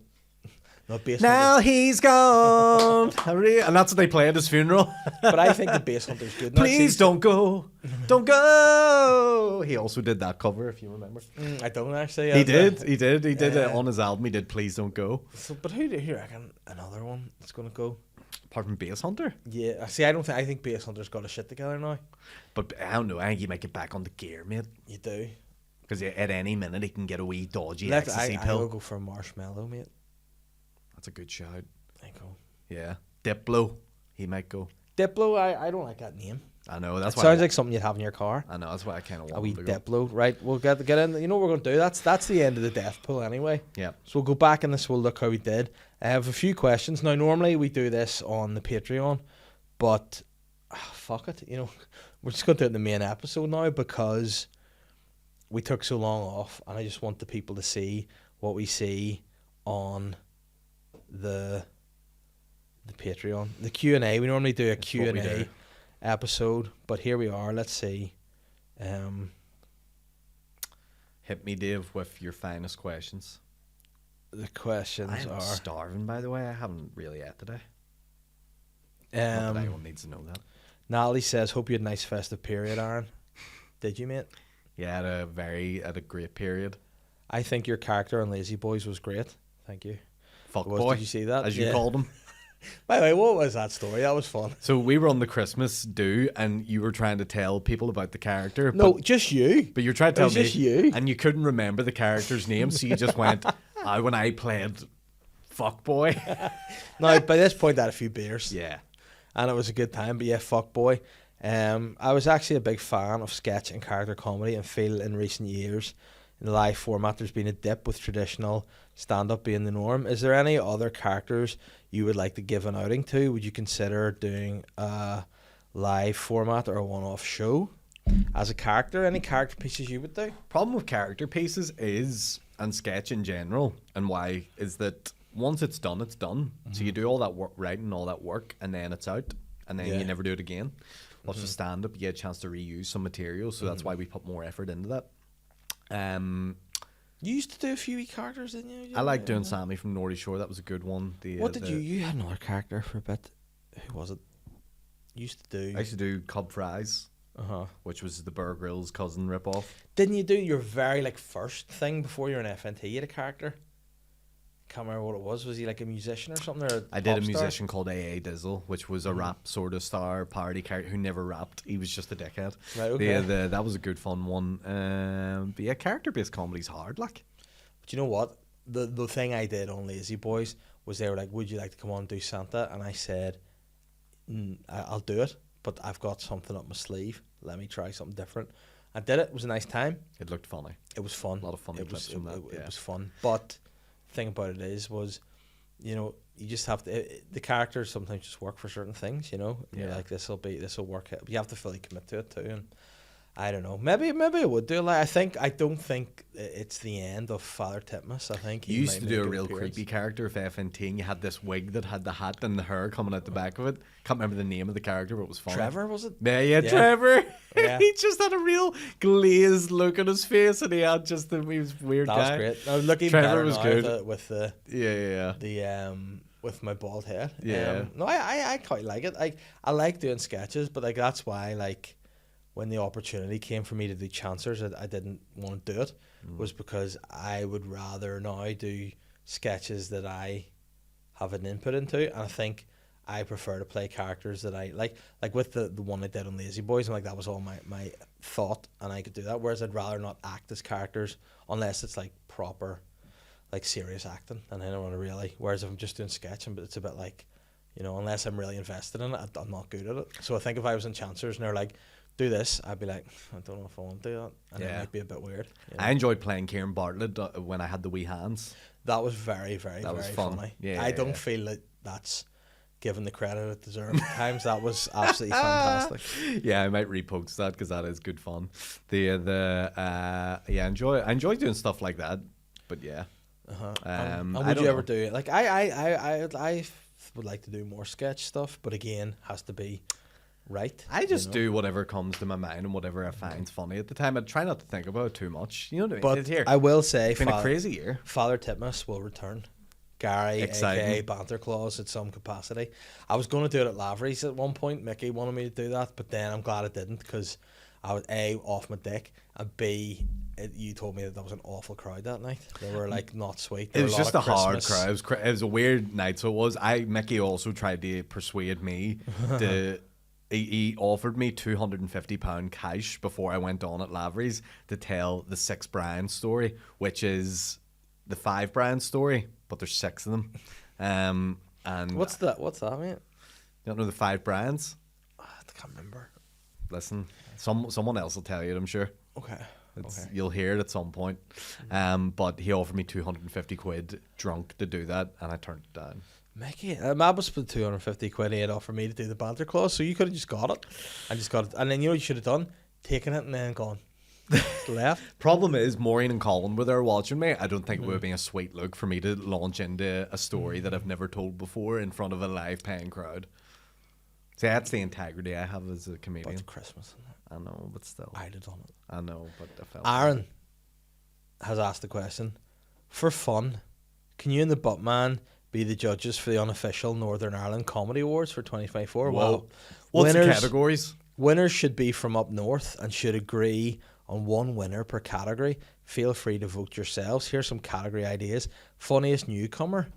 No, Base Now Hunter. he's gone. And that's what they play at his funeral. But I think the Base Hunter's good. Now, Please see, don't go. Don't go. He also did that cover, if you remember. I don't actually. He did it Yeah. on his album. He did Please Don't Go. So, but who do you reckon another one that's gonna go? Apart from Bass Hunter. Yeah, see, I don't think. I think Base Hunter's got his shit together now. But I don't know. I think he might get back on the gear, mate. You do. Because at any minute he can get a wee dodgy I ecstasy will pill. go for a marshmallow, mate. That's a good shout. I go. Yeah. Diplo. He might go. Diplo, I don't like that name. I know. That's It why. sounds like something you'd have in your car. I know. That's why I kind of want A wee him to go. Diplo, right? We'll get in. You know what we're gonna do? That's the end of the death pool anyway. Yeah. So we'll go back in this. We'll look how we did. I have a few questions now. Normally we do this on the Patreon, but fuck it. You know, we're just gonna do it in the main episode now because we took so long off, and I just want the people to see what we see on the Patreon, the Q&A. We normally do a That's what we Q&A do. episode, but here we are. Let's see. Hit me, Dave, with your finest questions. The questions I'm are. starving, by the way. I haven't really ate today. Not that anyone needs to know that. Natalie says, "Hope you had a nice festive period, Aaron." Did you, mate? Yeah, at a great period. I think your character on Lazy Boys was great. Thank you. Fuck Was- boy, did you see that? as you Yeah. called him. By the way, what was that story? That was fun. So we were on the Christmas do, and you were trying to tell people about the character. No, but, just you. but you were trying to It tell was me, just you. and you couldn't remember the character's name, so you just went, when I played fuck boy. Now, by this point, I had a few beers. Yeah. And it was a good time. But yeah, fuck boy. I was actually a big fan of sketch and character comedy, and feel in recent years in the live format there's been a dip with traditional stand-up being the norm. Is there any other characters you would like to give an outing to? Would you consider doing a live format or a one-off show as a character? Any character pieces you would do? Problem with character pieces is, and sketch in general, and why, is that once it's done, it's done. So you do all that work, writing, all that work, and then it's out, and then Yeah. you never do it again. Plus with stand-up, you get a chance to reuse some material, so that's why we put more effort into that. You used to do a few wee characters, didn't you? I like doing Sammy from Nordy Shore. That was a good one. What did you had another character for a bit. Who was it? You used to do. I used to do Cub Fries, Uh-huh. which was the Bear Grylls cousin ripoff. Didn't you do your very first thing before you were in FNT? You had a character. Can't remember what it was. Was he like a musician or something? Or I did a pop star? musician called A.A. Dizzle, which was a rap sort of star parody character who never rapped. He was just a dickhead. Right, okay. That was a good fun one. But yeah, character-based comedy's hard, like. But you know what? The thing I did on Lazy Boys was they were like, "Would you like to come on and do Santa?" And I said, "I'll do it, but I've got something up my sleeve. Let me try something different." I did it. It was a nice time. It looked funny. It was fun. A lot of funny clips from that, It yeah. was fun. But the thing about it was, you know, you just have to. The characters sometimes just work for certain things, you know. And you're Yeah. like, this will work. You have to fully commit to it too. And I don't know. Maybe I would do it. Like, I don't think it's the end of Father Titmus. I think he You used might to make do a an real appearance. creepy character of FNT, and you had this wig that had the hat and the hair coming out the back of it. Can't remember the name of the character, but it was funny. Trevor, was it? Yeah, Yeah. Trevor. Yeah. He just had a real glazed look on his face, and he had just he was a weird That guy. was great. I was looking Trevor better was now good. with Yeah. with my bald head. Yeah. No, I quite like it. I like doing sketches, but that's why when the opportunity came for me to do Chancers, I didn't want to do it. Was because I would rather now do sketches that I have an input into, and I think I prefer to play characters that I like with the one I did on Lazy Boys. I'm like, that was all my thought, and I could do that. Whereas I'd rather not act as characters unless it's proper, serious acting, and I don't want to really. Whereas if I'm just doing sketching, but it's a bit unless I'm really invested in it, I'm not good at it. So I think if I was in Chancers and they're like, do this, I'd be like, I don't know if I want to do that, and it Yeah. might be a bit weird. you know? I enjoyed playing Kieran Bartlett when I had the wee hands. That was very, very, That very was fun. funny. Yeah, I yeah, don't yeah. feel that that's given the credit it deserves. At times that was absolutely fantastic. Yeah, I might repost that because that is good fun. I enjoy doing stuff like that. But yeah, And I would don't you ever know. do it? I would like to do more sketch stuff, but again, has to be right. I just you know? do whatever comes to my mind and whatever I find funny at the time. I try not to think about it too much. You know what I mean? But It's here. I will say, It's been a crazy year. Father Titmus will return Gary, Exciting. aka Banter Claus, at some capacity. I was going to do it at Lavery's at one point. Mickey wanted me to do that, but then I'm glad I didn't because I was A, off my dick, and B, you told me that was an awful crowd that night. They were like not sweet. It There was were a lot just a of hard Christmas. crowd. It was a weird night. So it was. Mickey also tried to persuade me to. He offered me £250 cash before I went on at Lavery's to tell the 6 Brian story, which is the 5 Brian story, but there's 6 of them. And What's that? What's that, mate? you don't know the 5 Brians? I can't remember. Listen, someone else will tell you it, I'm sure. Okay. Okay. You'll hear it at some point. But he offered me 250 quid drunk to do that, and I turned it down. Mickey, Mab was spent 250 quid. He had offered me to do the Banter Clause, so you could have just got it. I just got it, and then you know what you should have done? Taken it and then gone. Left. Problem is, Maureen and Colin were there watching me. I don't think it would have been a sweet look for me to launch into a story that I've never told before in front of a live paying crowd. See, that's the integrity I have as a But comedian. it's Christmas. I know, but still. I'd have done it. I know, but I felt. Aaron has asked the question. For fun, can you and the Buttman be the judges for the unofficial Northern Ireland Comedy Awards for 2024? Whoa. Well, What's the winners- categories? Winners should be from up north and should agree on one winner per category. Feel free to vote yourselves. Here's some category ideas. Funniest newcomer.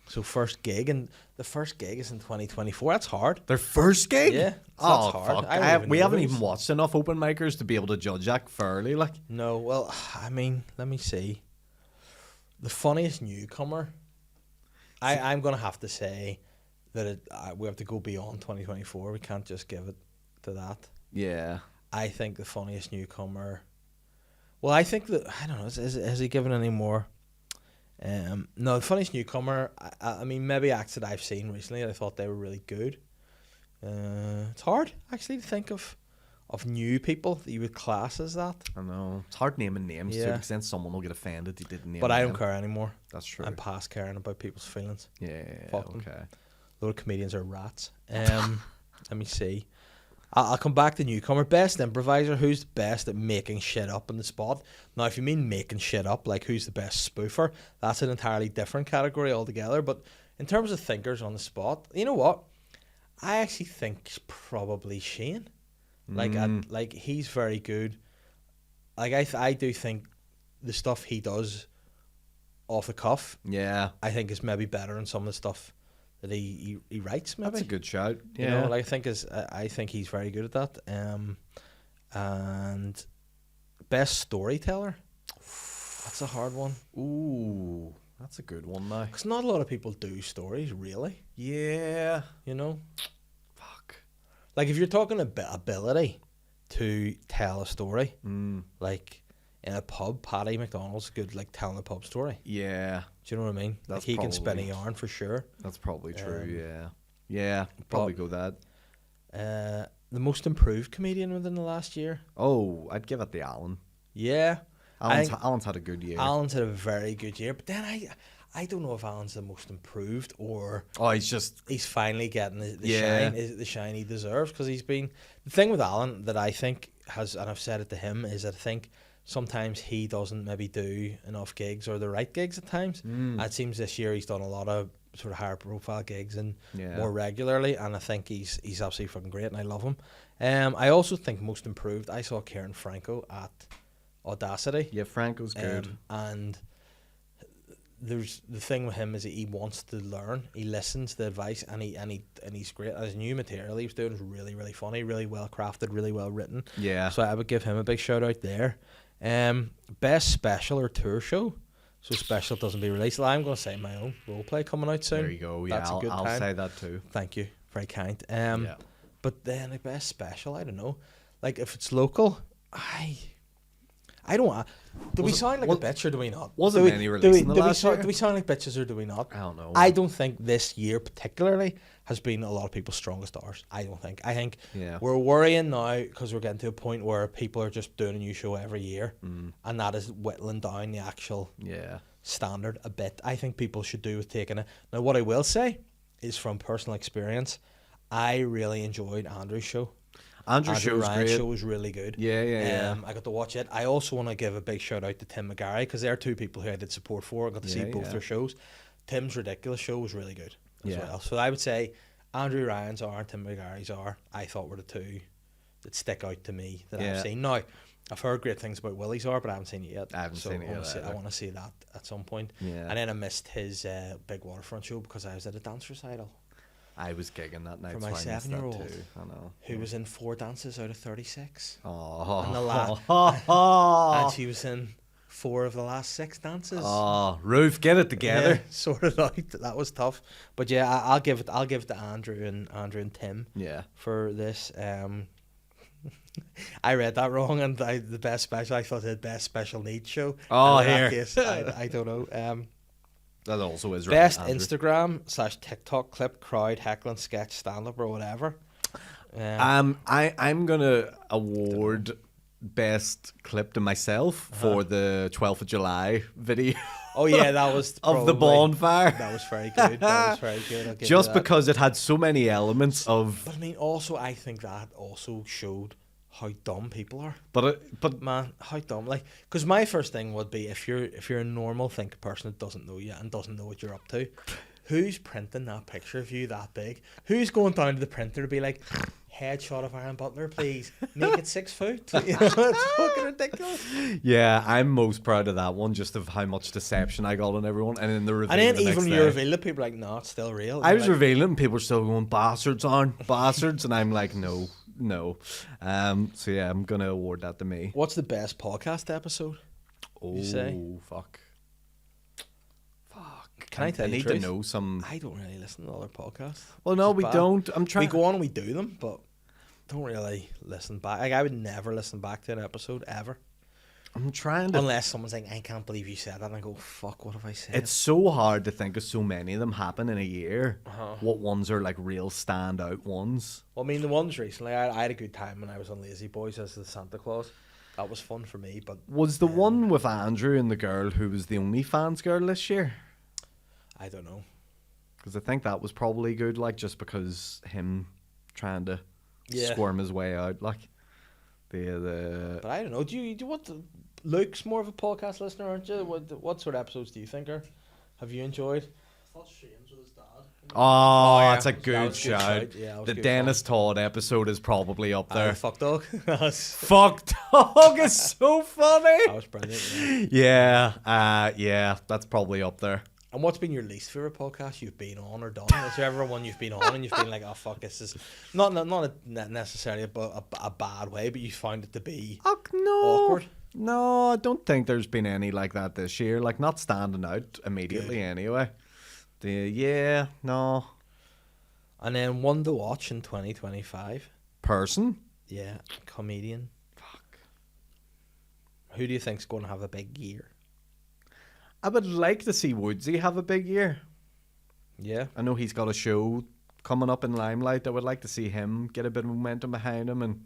So first gig, and the first gig is in 2024. That's hard. Their first gig? Yeah, Oh, that's hard. fuck. I don't even We know haven't those. even watched enough open micers to be able to judge that fairly. Like, No, well, I mean, let me see. The funniest newcomer. I'm going to have to say that we have to go beyond 2024. We can't just give it to that. yeah. I think the funniest newcomer. Well, I think that I don't know. Has he given any more? No, the funniest newcomer. I mean, maybe acts that I've seen recently. I thought they were really good. It's hard actually to think of new people that you would class as that. I know. It's hard naming names too, Yeah. because then someone will get offended he didn't name But I them. don't care anymore. That's true. I'm past caring about people's feelings. Yeah, Fuck them. okay. A lot of comedians are rats. Let me see. I'll come back to newcomer. Best improviser. Who's the best at making shit up on the spot? Now, if you mean making shit up, like who's the best spoofer, that's an entirely different category altogether. But in terms of thinkers on the spot, you know what? I actually think it's probably Shane. Like he's very good. Like I do think the stuff he does off the cuff, Yeah. I think is maybe better than some of the stuff that he writes. Maybe That's a good shout. you Yeah. know, like I think he's very good at that. And best storyteller. That's a hard one Ooh, that's a good one now. because not a lot of people do stories really. Yeah. You know, Fuck. like if you're talking about ability to tell a story, like in a pub, Paddy McDonald's good like telling a pub story. Yeah. Do you know what I mean? Like That's he can spin a probably- yarn for sure. That's probably true. Um, Yeah. Yeah. Probably go that. The most improved comedian within the last year. Oh, I'd give it to Alan. Yeah, Alan's had a good year. Alan's had a very good year, but then I don't know if Alan's the most improved or Oh, he's just. he's finally getting the Yeah. shine, the shine he deserves because he's been. The thing with Alan that I think has, and I've said it to him, is that I think sometimes he doesn't maybe do enough gigs or the right gigs at times. It seems this year he's done a lot of sort of higher profile gigs and Yeah. more regularly, and I think he's absolutely fucking great, and I love him. I also think most improved. I saw Kieran Franco at Audacity. Yeah, Franco's good. And there's the thing with him is that he wants to learn. He listens to advice, and he's great. And his new material he was doing was really, really funny, really well crafted, really well written. Yeah. So I would give him a big shout out there. Best special or tour show. So special doesn't be released. I'm going to say my own role play coming out soon. There you go. Yeah, That's a good I'll time. say that too. Thank you, very kind. Yeah. But then the best special, I don't know. Like if it's local, I don't. Do we sound like a bitch or do we not? Wasn't do we, many do released we, in the do we last sound, year? do we sound like bitches or do we not? I don't know. I don't think this year particularly has been a lot of people's strongest hours. I don't think. I think Yeah. we're worrying now because we're getting to a point where people are just doing a new show every year, and that is whittling down the actual Yeah. standard a bit. I think people should do with taking it. Now, what I will say is from personal experience, I really enjoyed Andrew's show. Andrew's show was Ryan's great. show was really good. Yeah. I got to watch it. I also want to give a big shout out to Tim McGarry because they're two people who I did support for. I got to see Yeah, both yeah. their shows. Tim's Ridiculous Show was really good as Yeah. well. So I would say Andrew Ryan's are and Tim McGarry's are, I thought were the two that stick out to me that Yeah. I've seen. Now, I've heard great things about Willie's are, but I haven't seen it yet. I haven't seen it yet I either. want to see that at some point. Yeah. And then I missed his big waterfront show because I was at a dance recital I was gigging that night, for so my I missed that 7-year-old too. I know. who was in 4 dances out of 36. Oh. And the and she was in 4 of the last 6 dances. Oh, Ruth, get it together. Yeah, sorted out. That was tough. But yeah, I'll give it to Andrew and Tim Yeah. for this. I read that wrong, and the best special, I thought it best special needs show. Oh, And in here. that case, I don't know. That also is right. Best Andrew. Instagram / TikTok clip, crowd, heckling, sketch, stand up, or whatever. I'm gonna award best clip to myself for the 12th of July video Oh yeah, that was of the probably- bonfire. That was very good. That was very good. I'll give you Just that. because it had so many elements of, But I mean, also, I think that also showed how dumb people are. but Man, how dumb! Like, because my first thing would be if you're a normal thinking person that doesn't know you and doesn't know what you're up to, who's printing that picture of you that big? Who's going down to the printer to be like, headshot of Aaron Butler, please make it 6 foot? You know, it's fucking ridiculous. yeah, I'm most proud of that one, just of how much deception I got on everyone, and in the reveal. And then the next even when day, you reveal it, people are like, no, it's still real. I And was you're like, revealing, and people were still going bastards on bastards, and I'm like, no. So yeah, I'm gonna award that to me. what's the best podcast episode? Oh, You say? fuck. Can I tell you need the to truth? know some. I don't really listen to other podcasts. Well, no, which is we bad. don't. I'm We trying. go on and we do them, but don't really listen back. Like, I would never listen back to an episode ever. I'm trying to. Unless someone's like, I can't believe you said that. And I go, fuck, what have I said? It's so hard to think of so many of them happen in a year. Uh-huh. What ones are like real standout ones? Well, I mean, the ones recently, I had a good time when I was on Lazy Boys as the Santa Claus. That was fun for me, but Was the one with Andrew and the girl who was the OnlyFans girl this year? I don't know. Because I think that was probably good, like just because him trying to Yeah. squirm his way out, like the. But I don't know. Do you what? Luke's more of a podcast listener, aren't you? What sort of episodes do you think have you enjoyed? I thought Shane's with his dad. Oh, yeah. that's a That good was a good shout. shout. Yeah, that was The good Dennis Todd episode is probably up there. Fuck dog. that Fuck dog is so funny. was brilliant. Yeah. Yeah, that's probably up there. And what's been your least favorite podcast you've been on or done? Is there ever one you've been on and you've been like, oh fuck, this is not necessarily a bad way, but you found it to be Oh no, awkward? no, I don't think there's been any like that this year. Like not standing out immediately Good. anyway. No And then one to watch in 2025. person. Yeah, comedian. Fuck. Who do you think's going to have a big year? I would like to see Woodsy have a big year. Yeah. I know he's got a show coming up in Limelight. I would like to see him get a bit of momentum behind him and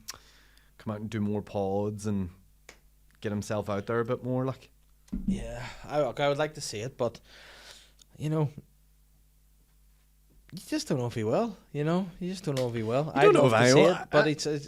come out and do more pods and get himself out there a bit more. Like, Yeah, I would like to see it, but you know, you just don't know if he will. You know, you just don't know if he will. I don't know love if to I see will. it, but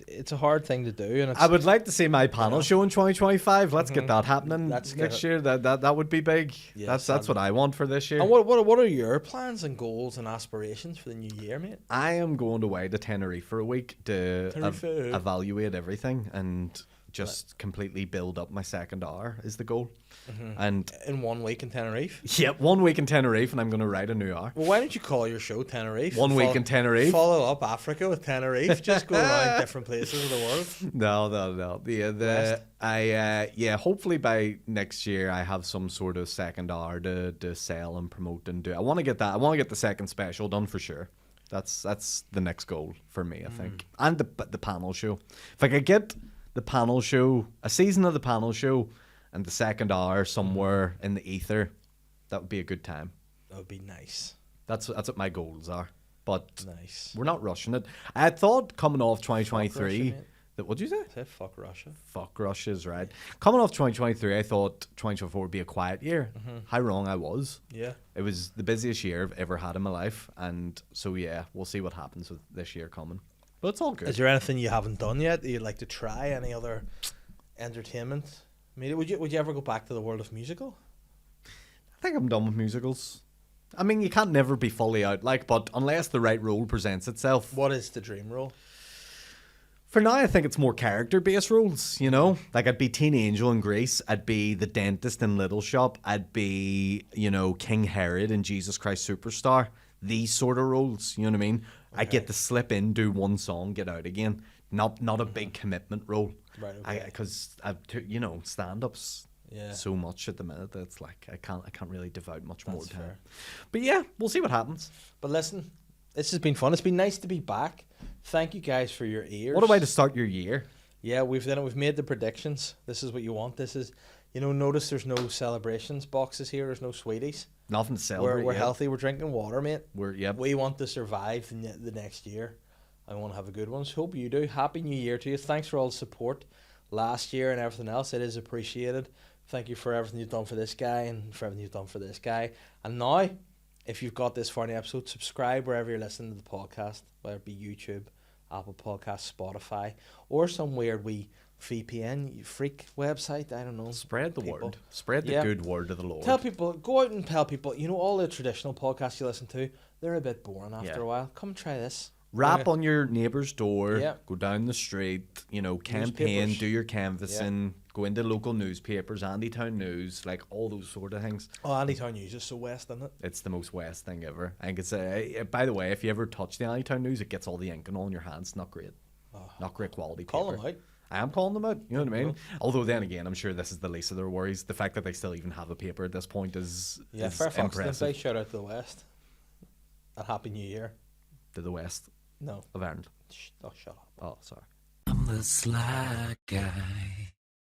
it's a hard thing to do, and it's I would like to see my panel show in 2025. Let's get that happening Let's get next it. year. That would be big. Yes, that's what I want for this year. And what are your plans and goals and aspirations for the new year, mate? I am going away to Tenerife for a week to Tenerife. evaluate everything and just completely build up my second hour is the goal. And In 1 week in Tenerife. yeah, 1 week in Tenerife and I'm going to write a new hour. Well, why don't you call your show Tenerife? 1 week in Tenerife. Follow up Africa with Tenerife. Just go around different places of the world. No. Hopefully by next year I have some sort of second hour to sell and promote and do. I want to get that. I want to get the second special done for sure. That's the next goal for me, I think. And the panel show. If I could get the panel show, a season of the panel show, and the second hour somewhere in the ether, that would be a good time. That would be nice. That's what my goals are. But Nice. we're not rushing it. I had thought coming off Fuck Russia, 2023 mate. that what'd you say? Say fuck Russia. Fuck Russia's right. Coming off 2023, I thought 2024 would be a quiet year. How wrong I was. Yeah. It was the busiest year I've ever had in my life, and so yeah, we'll see what happens with this year coming. But it's all good. Is there anything you haven't done yet that you'd like to try? Any other entertainment? I mean, would you ever go back to the world of musical? I think I'm done with musicals. I mean, you can't never be fully out, like, but unless the right role presents itself. What is the dream role? For now, I think it's more character-based roles, you know? Like, I'd be Teen Angel in Grease. I'd be the dentist in Little Shop. I'd be, you know, King Herod in Jesus Christ Superstar. These sort of roles, you know what I mean? Okay. I get to slip in, do one song, get out again. Not a big commitment role. Right, okay. Because you know, stand-ups so much at the minute that it's like I can't really devote much more time. Fair. But yeah, we'll see what happens. But listen, this has been fun. It's been nice to be back. Thank you guys for your ears. What a way to start your year. Yeah, we've done it. We've made the predictions. This is what you want. This is, you know, notice there's no celebrations boxes here. There's no sweeties. Nothing to celebrate. We're healthy. We're drinking water, mate. Yep. We want to survive the next year. I want to have a good one. So hope you do. Happy New Year to you. Thanks for all the support last year and everything else. It is appreciated. Thank you for everything you've done for this guy and for everything you've done for this guy. And now, if you've got this far in the episode, subscribe wherever you're listening to the podcast, whether it be YouTube, Apple Podcasts, Spotify, or some weird wee VPN freak website. I don't know. Spread the word. Spread the good word of the Lord. Tell people, go out and tell people, you know, all the traditional podcasts you listen to, they're a bit boring after a while. Come try this. Rap on your neighbour's door, Yep. Go down the street, you know, campaign, Newspapers. do your canvassing, go into local newspapers, Andytown News, like all those sort of things. Oh, Andytown News is so west, isn't it? It's the most West thing ever. I think it's by the way, if you ever touch the Andytown News, it gets all the ink and all in your hands. Not great. Not great quality Call paper. them out. I am calling them out, you know what I mean? Although then again, I'm sure this is the least of their worries. The fact that they still even have a paper at this point is Fairfax impressive. Say shout out to the West. And Happy New Year. To the West No. of Ireland. Oh, shut up. Oh, sorry. I'm the sly guy.